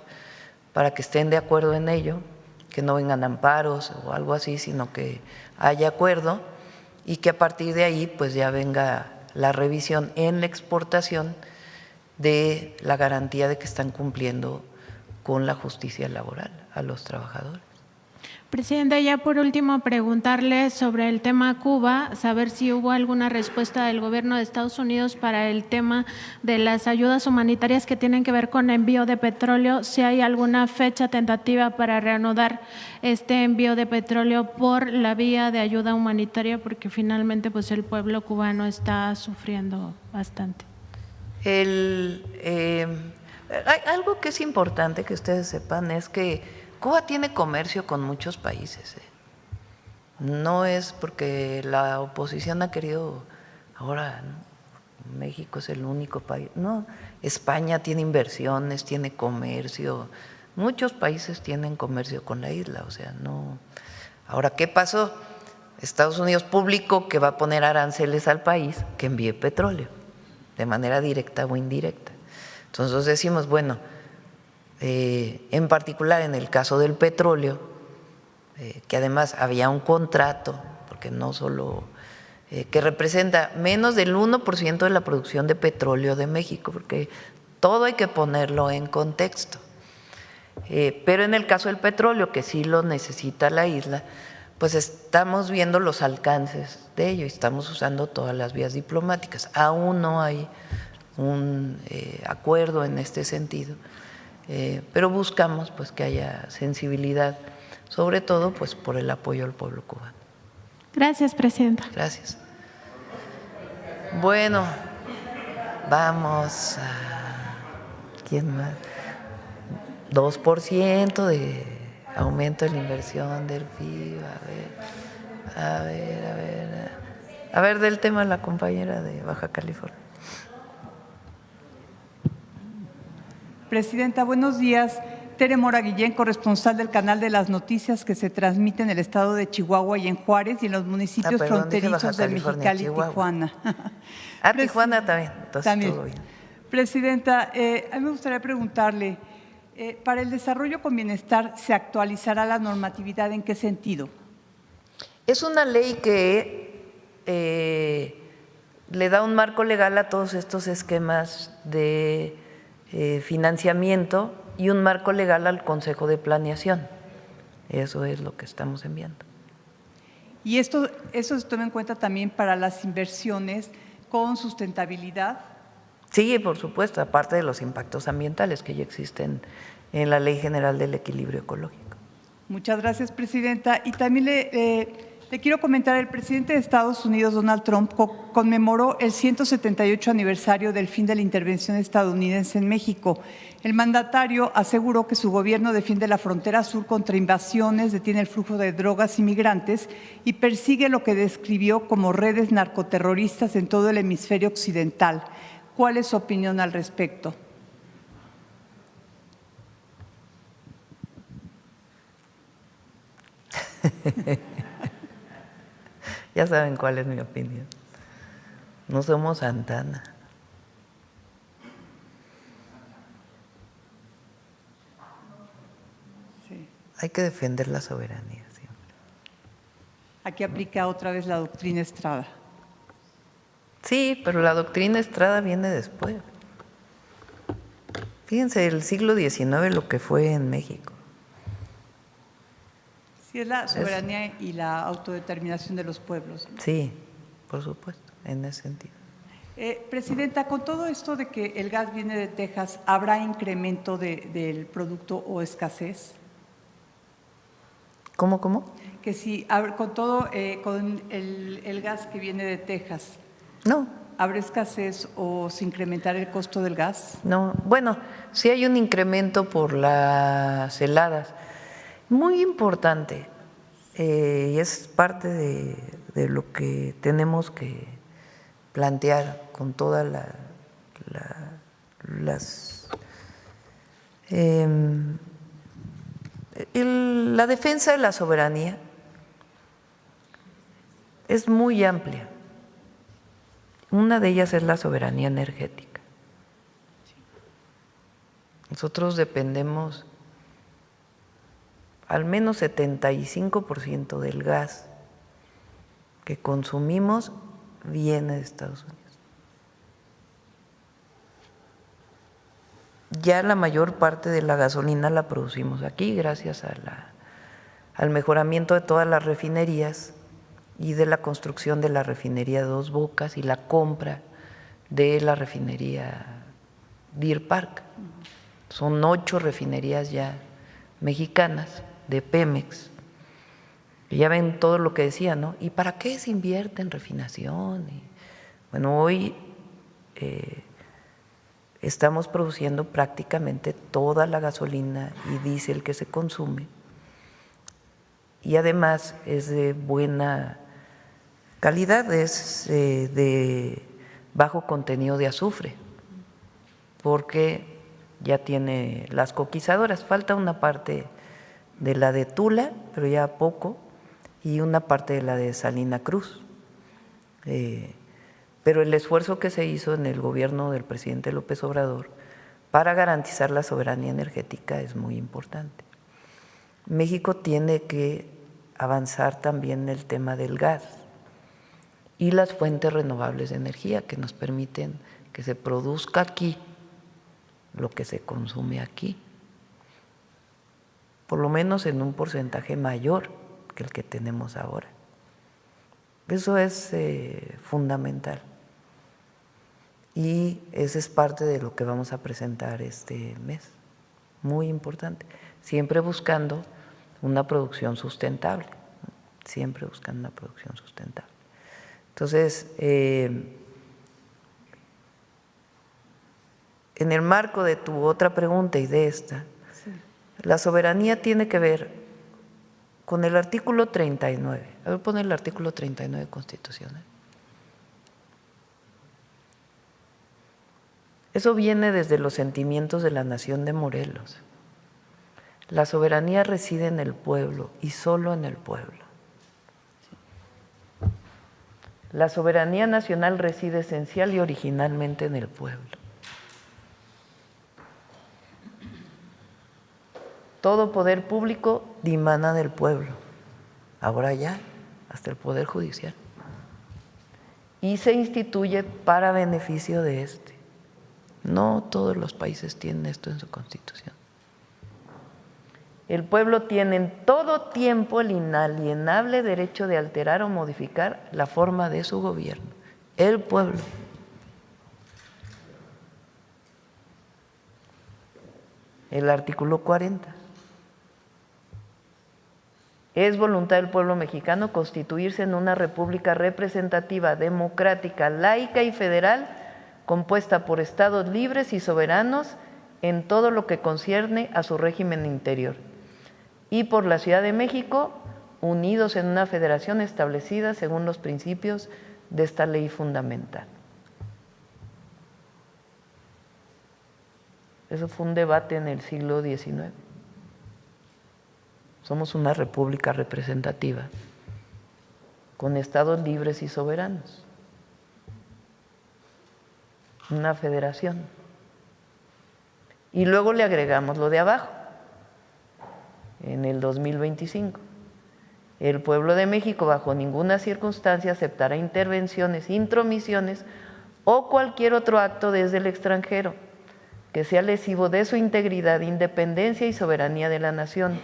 para que estén de acuerdo en ello, que no vengan amparos o algo así, sino que haya acuerdo y que a partir de ahí pues ya venga la revisión en la exportación de la garantía de que están cumpliendo con la justicia laboral a los trabajadores. Presidenta, ya por último preguntarle sobre el tema Cuba, saber si hubo alguna respuesta del gobierno de Estados Unidos para el tema de las ayudas humanitarias que tienen que ver con envío de petróleo, si hay alguna fecha tentativa para reanudar este envío de petróleo por la vía de ayuda humanitaria, porque finalmente pues el pueblo cubano está sufriendo bastante. Algo que es importante que ustedes sepan es que Cuba tiene comercio con muchos países. No es porque la oposición ha querido, ahora ¿no? México es el único país. No, España tiene inversiones, tiene comercio. Muchos países tienen comercio con la isla. O sea, no. Ahora, ¿qué pasó? Estados Unidos publicó que va a poner aranceles al país que envíe petróleo, de manera directa o indirecta. Entonces decimos, bueno, en particular en el caso del petróleo, que además había un contrato, porque no solo, que representa menos del 1% de la producción de petróleo de México, porque todo hay que ponerlo en contexto. Pero en el caso del petróleo, que sí lo necesita la isla, pues estamos viendo los alcances de ello y estamos usando todas las vías diplomáticas. Aún no hay un acuerdo en este sentido. Pero buscamos pues que haya sensibilidad, sobre todo pues por el apoyo al pueblo cubano. Gracias, Presidenta. Gracias. Bueno, vamos a… ¿Quién más? 2% de aumento en la inversión del PIB. A ver del tema la compañera de Baja California. Presidenta, buenos días. Tere Mora Guillén, corresponsal del Canal de las Noticias que se transmite en el estado de Chihuahua y en Juárez y en los municipios fronterizos de Mexicali y Tijuana. Tijuana también. Entonces, también. Todo bien. Presidenta, a mí me gustaría preguntarle, para el desarrollo con bienestar, ¿se actualizará la normatividad? ¿En qué sentido? Es una ley que le da un marco legal a todos estos esquemas de financiamiento y un marco legal al Consejo de Planeación. Eso es lo que estamos enviando. Y eso se toma en cuenta también para las inversiones con sustentabilidad. Sí, por supuesto, aparte de los impactos ambientales que ya existen en la Ley General del Equilibrio Ecológico. Muchas gracias, Presidenta. Y también le quiero comentar, el presidente de Estados Unidos, Donald Trump, conmemoró el 178 aniversario del fin de la intervención estadounidense en México. El mandatario aseguró que su gobierno defiende la frontera sur contra invasiones, detiene el flujo de drogas y migrantes y persigue lo que describió como redes narcoterroristas en todo el hemisferio occidental. ¿Cuál es su opinión al respecto? Ya saben cuál es mi opinión. No somos Santana. Sí. Hay que defender la soberanía siempre. Aquí aplica otra vez la doctrina Estrada. Sí, pero la doctrina Estrada viene después. Fíjense, el siglo XIX lo que fue en México. Sí, es la soberanía y la autodeterminación de los pueblos. Sí, por supuesto, en ese sentido. Presidenta, con todo esto de que el gas viene de Texas, ¿habrá incremento del producto o escasez? ¿Cómo? Que si con todo, con el gas que viene de Texas, no. ¿Habrá escasez o se incrementará el costo del gas? No, bueno, sí hay un incremento por las heladas. Muy importante, y es parte de lo que tenemos que plantear con todas la defensa de la soberanía es muy amplia. Una de ellas es la soberanía energética. Nosotros dependemos al menos 75% del gas que consumimos viene de Estados Unidos. Ya la mayor parte de la gasolina la producimos aquí gracias al mejoramiento de todas las refinerías y de la construcción de la refinería Dos Bocas y la compra de la refinería Deer Park. Son 8 refinerías ya mexicanas de Pemex. Y ya ven todo lo que decía, ¿no? ¿Y para qué se invierte en refinación? Y, bueno, hoy estamos produciendo prácticamente toda la gasolina y diésel que se consume. Y además es de buena calidad, es de bajo contenido de azufre, porque ya tiene las coquizadoras. Falta una parte de la de Tula, pero ya poco, y una parte de la de Salina Cruz. Pero el esfuerzo que se hizo en el gobierno del presidente López Obrador para garantizar la soberanía energética es muy importante. México tiene que avanzar también en el tema del gas y las fuentes renovables de energía que nos permiten que se produzca aquí lo que se consume aquí, por lo menos en un porcentaje mayor que el que tenemos ahora. Eso es fundamental y ese es parte de lo que vamos a presentar este mes, muy importante, siempre buscando una producción sustentable, siempre buscando una producción sustentable. Entonces, en el marco de tu otra pregunta y de esta, sí, la soberanía tiene que ver con el artículo 39. A ver, pon el artículo 39 constitucional. Eso viene desde los sentimientos de la nación de Morelos. La soberanía reside en el pueblo y solo en el pueblo. La soberanía nacional reside esencial y originalmente en el pueblo. Todo poder público dimana del pueblo, ahora ya hasta el poder judicial, y se instituye para beneficio de este. No todos los países tienen esto en su constitución. El pueblo tiene en todo tiempo el inalienable derecho de alterar o modificar la forma de su gobierno. El pueblo. El artículo 40. Es voluntad del pueblo mexicano constituirse en una república representativa, democrática, laica y federal, compuesta por estados libres y soberanos en todo lo que concierne a su régimen interior, y por la Ciudad de México, unidos en una federación establecida según los principios de esta ley fundamental. Eso fue un debate en el siglo XIX. Somos una república representativa, con estados libres y soberanos, una federación. Y luego le agregamos lo de abajo, en el 2025. El pueblo de México bajo ninguna circunstancia aceptará intervenciones, intromisiones o cualquier otro acto desde el extranjero que sea lesivo de su integridad, independencia y soberanía de la nación,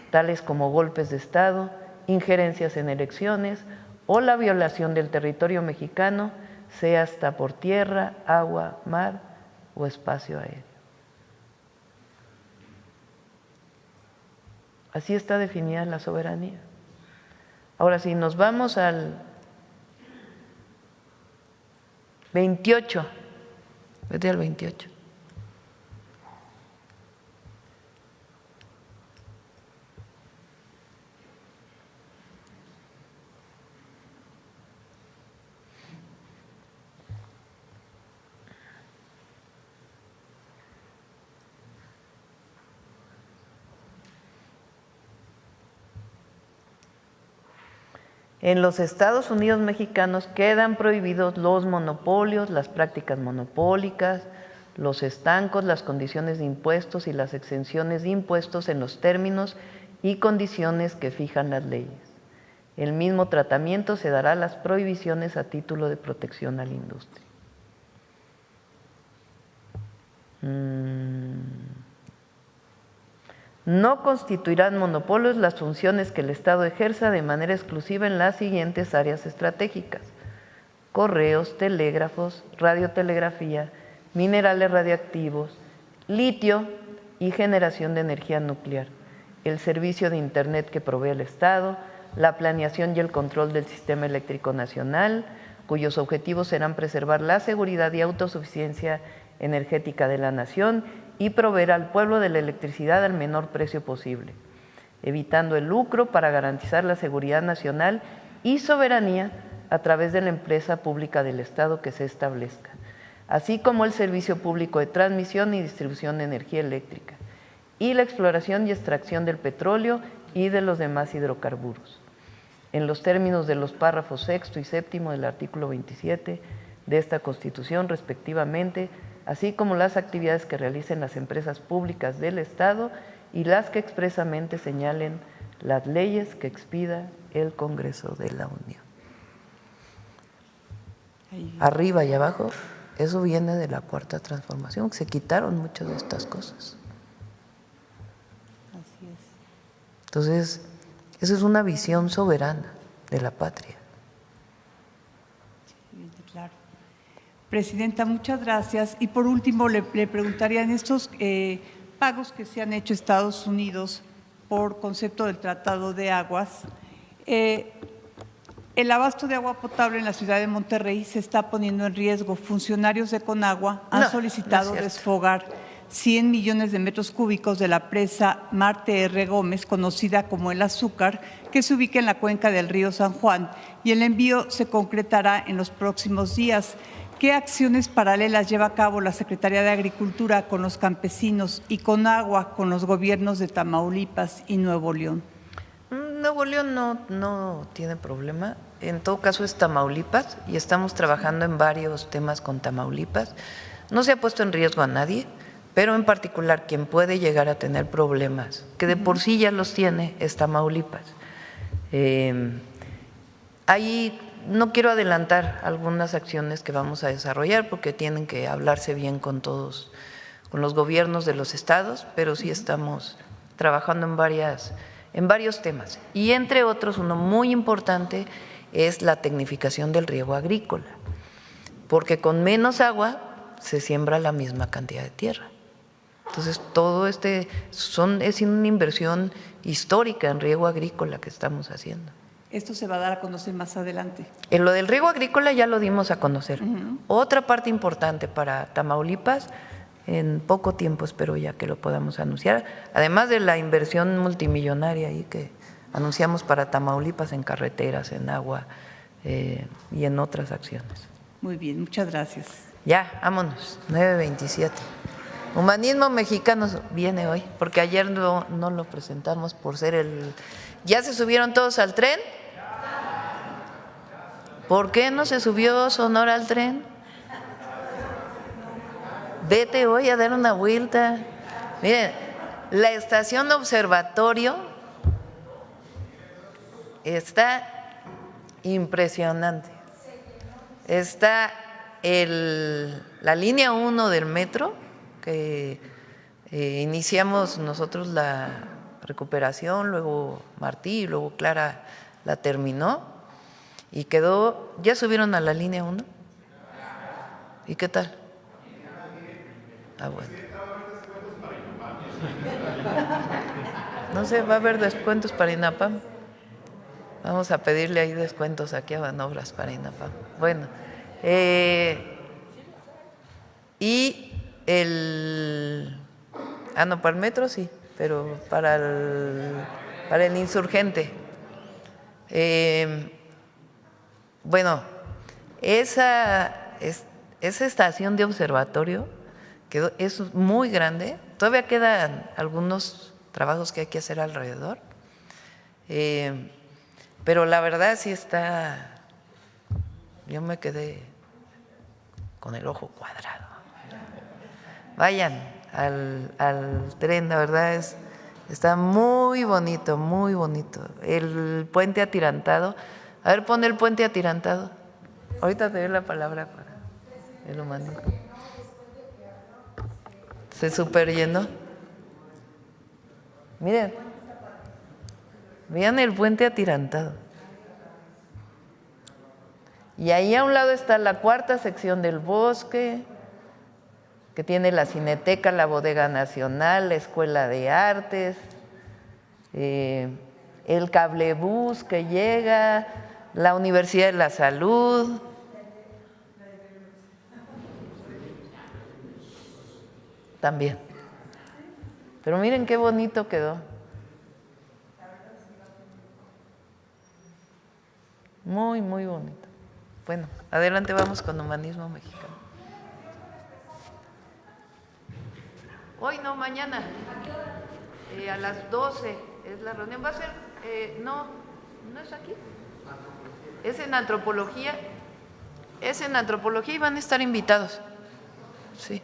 tales como golpes de Estado, injerencias en elecciones o la violación del territorio mexicano, sea hasta por tierra, agua, mar o espacio aéreo. Así está definida la soberanía. Ahora, si nos vamos al 28, vete al 28. En los Estados Unidos mexicanos quedan prohibidos los monopolios, las prácticas monopólicas, los estancos, las condiciones de impuestos y las exenciones de impuestos en los términos y condiciones que fijan las leyes. El mismo tratamiento se dará a las prohibiciones a título de protección a la industria. No constituirán monopolios las funciones que el Estado ejerza de manera exclusiva en las siguientes áreas estratégicas: correos, telégrafos, radiotelegrafía, minerales radioactivos, litio y generación de energía nuclear, el servicio de Internet que provee el Estado, la planeación y el control del sistema eléctrico nacional, cuyos objetivos serán preservar la seguridad y autosuficiencia energética de la nación y proveer al pueblo de la electricidad al menor precio posible, evitando el lucro para garantizar la seguridad nacional y soberanía a través de la empresa pública del Estado que se establezca, así como el servicio público de transmisión y distribución de energía eléctrica, y la exploración y extracción del petróleo y de los demás hidrocarburos, en los términos de los párrafos 6º y 7º del artículo 27 de esta Constitución, respectivamente, así como las actividades que realicen las empresas públicas del Estado y las que expresamente señalen las leyes que expida el Congreso de la Unión. Arriba y abajo, eso viene de la Cuarta Transformación, que se quitaron muchas de estas cosas. Así es. Entonces, esa es una visión soberana de la patria. Claro. Presidenta, muchas gracias. Y por último, le preguntaría en estos pagos que se han hecho Estados Unidos por concepto del Tratado de Aguas, el abasto de agua potable en la ciudad de Monterrey se está poniendo en riesgo. Funcionarios de Conagua han solicitado desfogar 100 millones de metros cúbicos de la presa Marte R. Gómez, conocida como El Azúcar, que se ubica en la cuenca del río San Juan, y el envío se concretará en los próximos días. ¿Qué acciones paralelas lleva a cabo la Secretaría de Agricultura con los campesinos y Conagua con los gobiernos de Tamaulipas y Nuevo León? Nuevo León no tiene problema. En todo caso es Tamaulipas y estamos trabajando en varios temas con Tamaulipas. No se ha puesto en riesgo a nadie, pero en particular quien puede llegar a tener problemas, que de por sí ya los tiene, es Tamaulipas. Ahí no quiero adelantar algunas acciones que vamos a desarrollar porque tienen que hablarse bien con todos, con los gobiernos de los estados, pero sí estamos trabajando en varios temas. Y entre otros, uno muy importante es la tecnificación del riego agrícola, porque con menos agua se siembra la misma cantidad de tierra. Entonces, todo es una inversión histórica en riego agrícola que estamos haciendo. Esto se va a dar a conocer más adelante. En lo del riego agrícola ya lo dimos a conocer. Otra parte importante para Tamaulipas, en poco tiempo espero ya que lo podamos anunciar, además de la inversión multimillonaria ahí que anunciamos para Tamaulipas en carreteras, en agua y en otras acciones. Muy bien, muchas gracias. Ya, vámonos, 9:27. Humanismo Mexicano viene hoy, porque ayer no lo presentamos por ser el… ¿Ya se subieron todos al tren? ¿Por qué no se subió Sonora al tren? Vete hoy a dar una vuelta. Miren, la estación observatorio está impresionante. Está la línea 1 del metro, que iniciamos nosotros la recuperación, luego Martí y luego Clara la terminó y quedó… ¿Ya subieron a la línea 1? ¿Y qué tal? Ah, bueno. No sé, ¿va a haber descuentos para INAPAM? Vamos a pedirle ahí descuentos aquí a Banobras para INAPAM. Bueno, y no, para el metro sí, pero para el insurgente. Bueno, esa estación de observatorio es muy grande. Todavía quedan algunos trabajos que hay que hacer alrededor. Pero la verdad sí está… Yo me quedé con el ojo cuadrado. Vayan al tren, la verdad está muy bonito, muy bonito. El puente atirantado. A ver, pon el puente atirantado. Ahorita te doy la palabra para el humanismo. Se super llenó. Miren, vean el puente atirantado. Y ahí a un lado está la cuarta sección del bosque, que tiene la Cineteca, la Bodega Nacional, la Escuela de Artes, el cablebús que llega, la Universidad de la Salud. También. Pero miren qué bonito quedó. Muy, muy bonito. Bueno, adelante, vamos con Humanismo Mexicano. Hoy no, mañana. A las 12 es la reunión. Va a ser, no es aquí. Es en antropología. Es en antropología y van a estar invitados. Sí.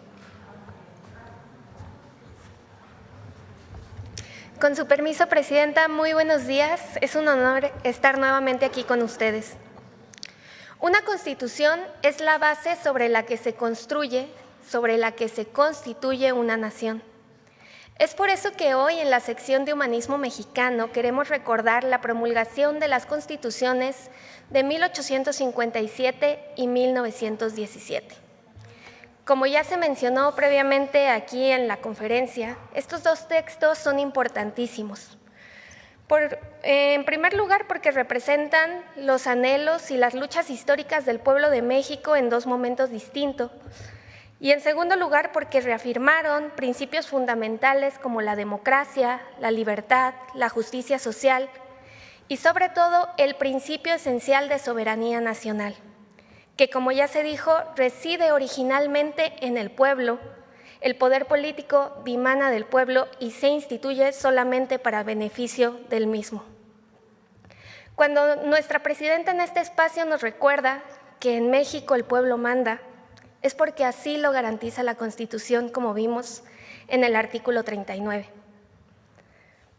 Con su permiso, Presidenta, muy buenos días. Es un honor estar nuevamente aquí con ustedes. Una Constitución es la base sobre la que se construye, sobre la que se constituye una nación. Es por eso que hoy en la sección de Humanismo Mexicano queremos recordar la promulgación de las Constituciones de 1857 y 1917. Como ya se mencionó previamente aquí en la conferencia, estos dos textos son importantísimos. En primer lugar, porque representan los anhelos y las luchas históricas del pueblo de México en dos momentos distintos. Y en segundo lugar, porque reafirmaron principios fundamentales como la democracia, la libertad, la justicia social y sobre todo el principio esencial de soberanía nacional, que como ya se dijo, reside originalmente en el pueblo. El poder político dimana del pueblo y se instituye solamente para beneficio del mismo. Cuando nuestra presidenta en este espacio nos recuerda que en México el pueblo manda, es porque así lo garantiza la Constitución, como vimos en el artículo 39.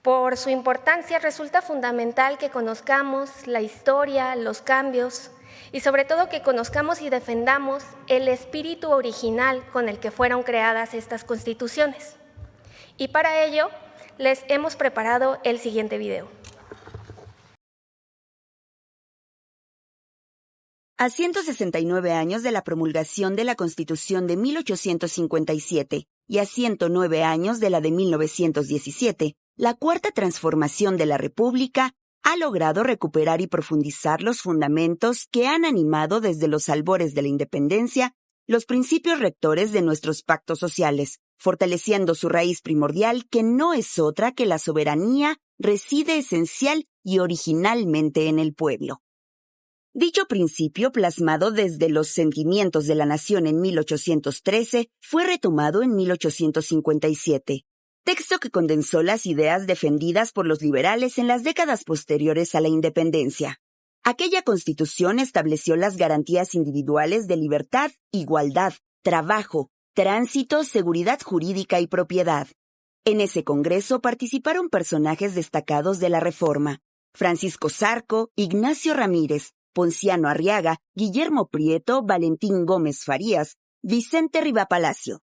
Por su importancia resulta fundamental que conozcamos la historia, los cambios y sobre todo que conozcamos y defendamos el espíritu original con el que fueron creadas estas constituciones. Y para ello, les hemos preparado el siguiente video. A 169 años de la promulgación de la Constitución de 1857 y a 109 años de la de 1917, la Cuarta Transformación de la República ha logrado recuperar y profundizar los fundamentos que han animado desde los albores de la independencia los principios rectores de nuestros pactos sociales, fortaleciendo su raíz primordial, que no es otra que la soberanía reside esencial y originalmente en el pueblo. Dicho principio, plasmado desde los sentimientos de la nación en 1813, fue retomado en 1857, texto que condensó las ideas defendidas por los liberales en las décadas posteriores a la independencia. Aquella Constitución estableció las garantías individuales de libertad, igualdad, trabajo, tránsito, seguridad jurídica y propiedad. En ese Congreso participaron personajes destacados de la Reforma: Francisco Zarco, Ignacio Ramírez, Ponciano Arriaga, Guillermo Prieto, Valentín Gómez Farías, Vicente Rivapalacio.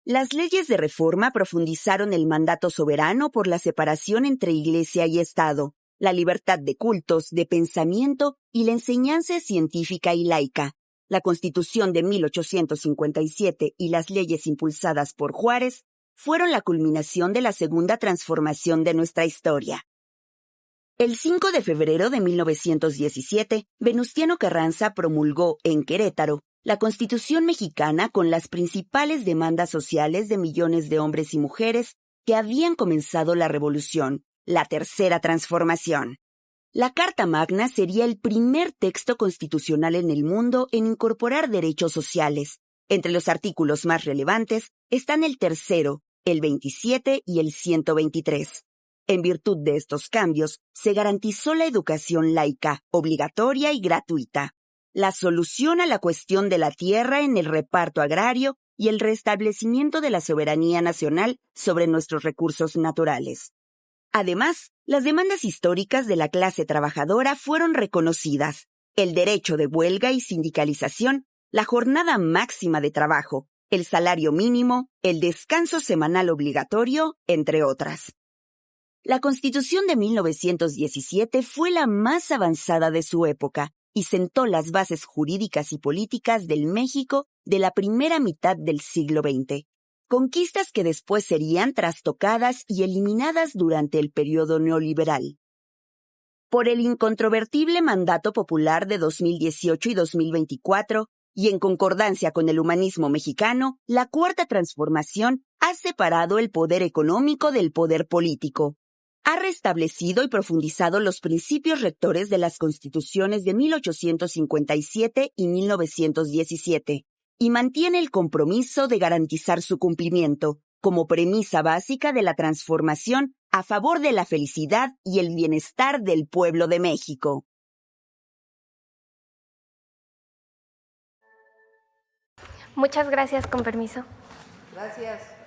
Las leyes de reforma profundizaron el mandato soberano por la separación entre Iglesia y Estado, la libertad de cultos, de pensamiento y la enseñanza científica y laica. La Constitución de 1857 y las leyes impulsadas por Juárez fueron la culminación de la segunda transformación de nuestra historia. El 5 de febrero de 1917, Venustiano Carranza promulgó en Querétaro la Constitución mexicana con las principales demandas sociales de millones de hombres y mujeres que habían comenzado la revolución, la Tercera Transformación. La Carta Magna sería el primer texto constitucional en el mundo en incorporar derechos sociales. Entre los artículos más relevantes están el 3º, el 27 y el 123. En virtud de estos cambios, se garantizó la educación laica, obligatoria y gratuita, la solución a la cuestión de la tierra en el reparto agrario y el restablecimiento de la soberanía nacional sobre nuestros recursos naturales. Además, las demandas históricas de la clase trabajadora fueron reconocidas: el derecho de huelga y sindicalización, la jornada máxima de trabajo, el salario mínimo, el descanso semanal obligatorio, entre otras. La Constitución de 1917 fue la más avanzada de su época y sentó las bases jurídicas y políticas del México de la primera mitad del siglo XX, conquistas que después serían trastocadas y eliminadas durante el periodo neoliberal. Por el incontrovertible mandato popular de 2018 y 2024, y en concordancia con el humanismo mexicano, la Cuarta Transformación ha separado el poder económico del poder político. Ha restablecido y profundizado los principios rectores de las constituciones de 1857 y 1917 y mantiene el compromiso de garantizar su cumplimiento como premisa básica de la transformación a favor de la felicidad y el bienestar del pueblo de México. Muchas gracias, con permiso. Gracias.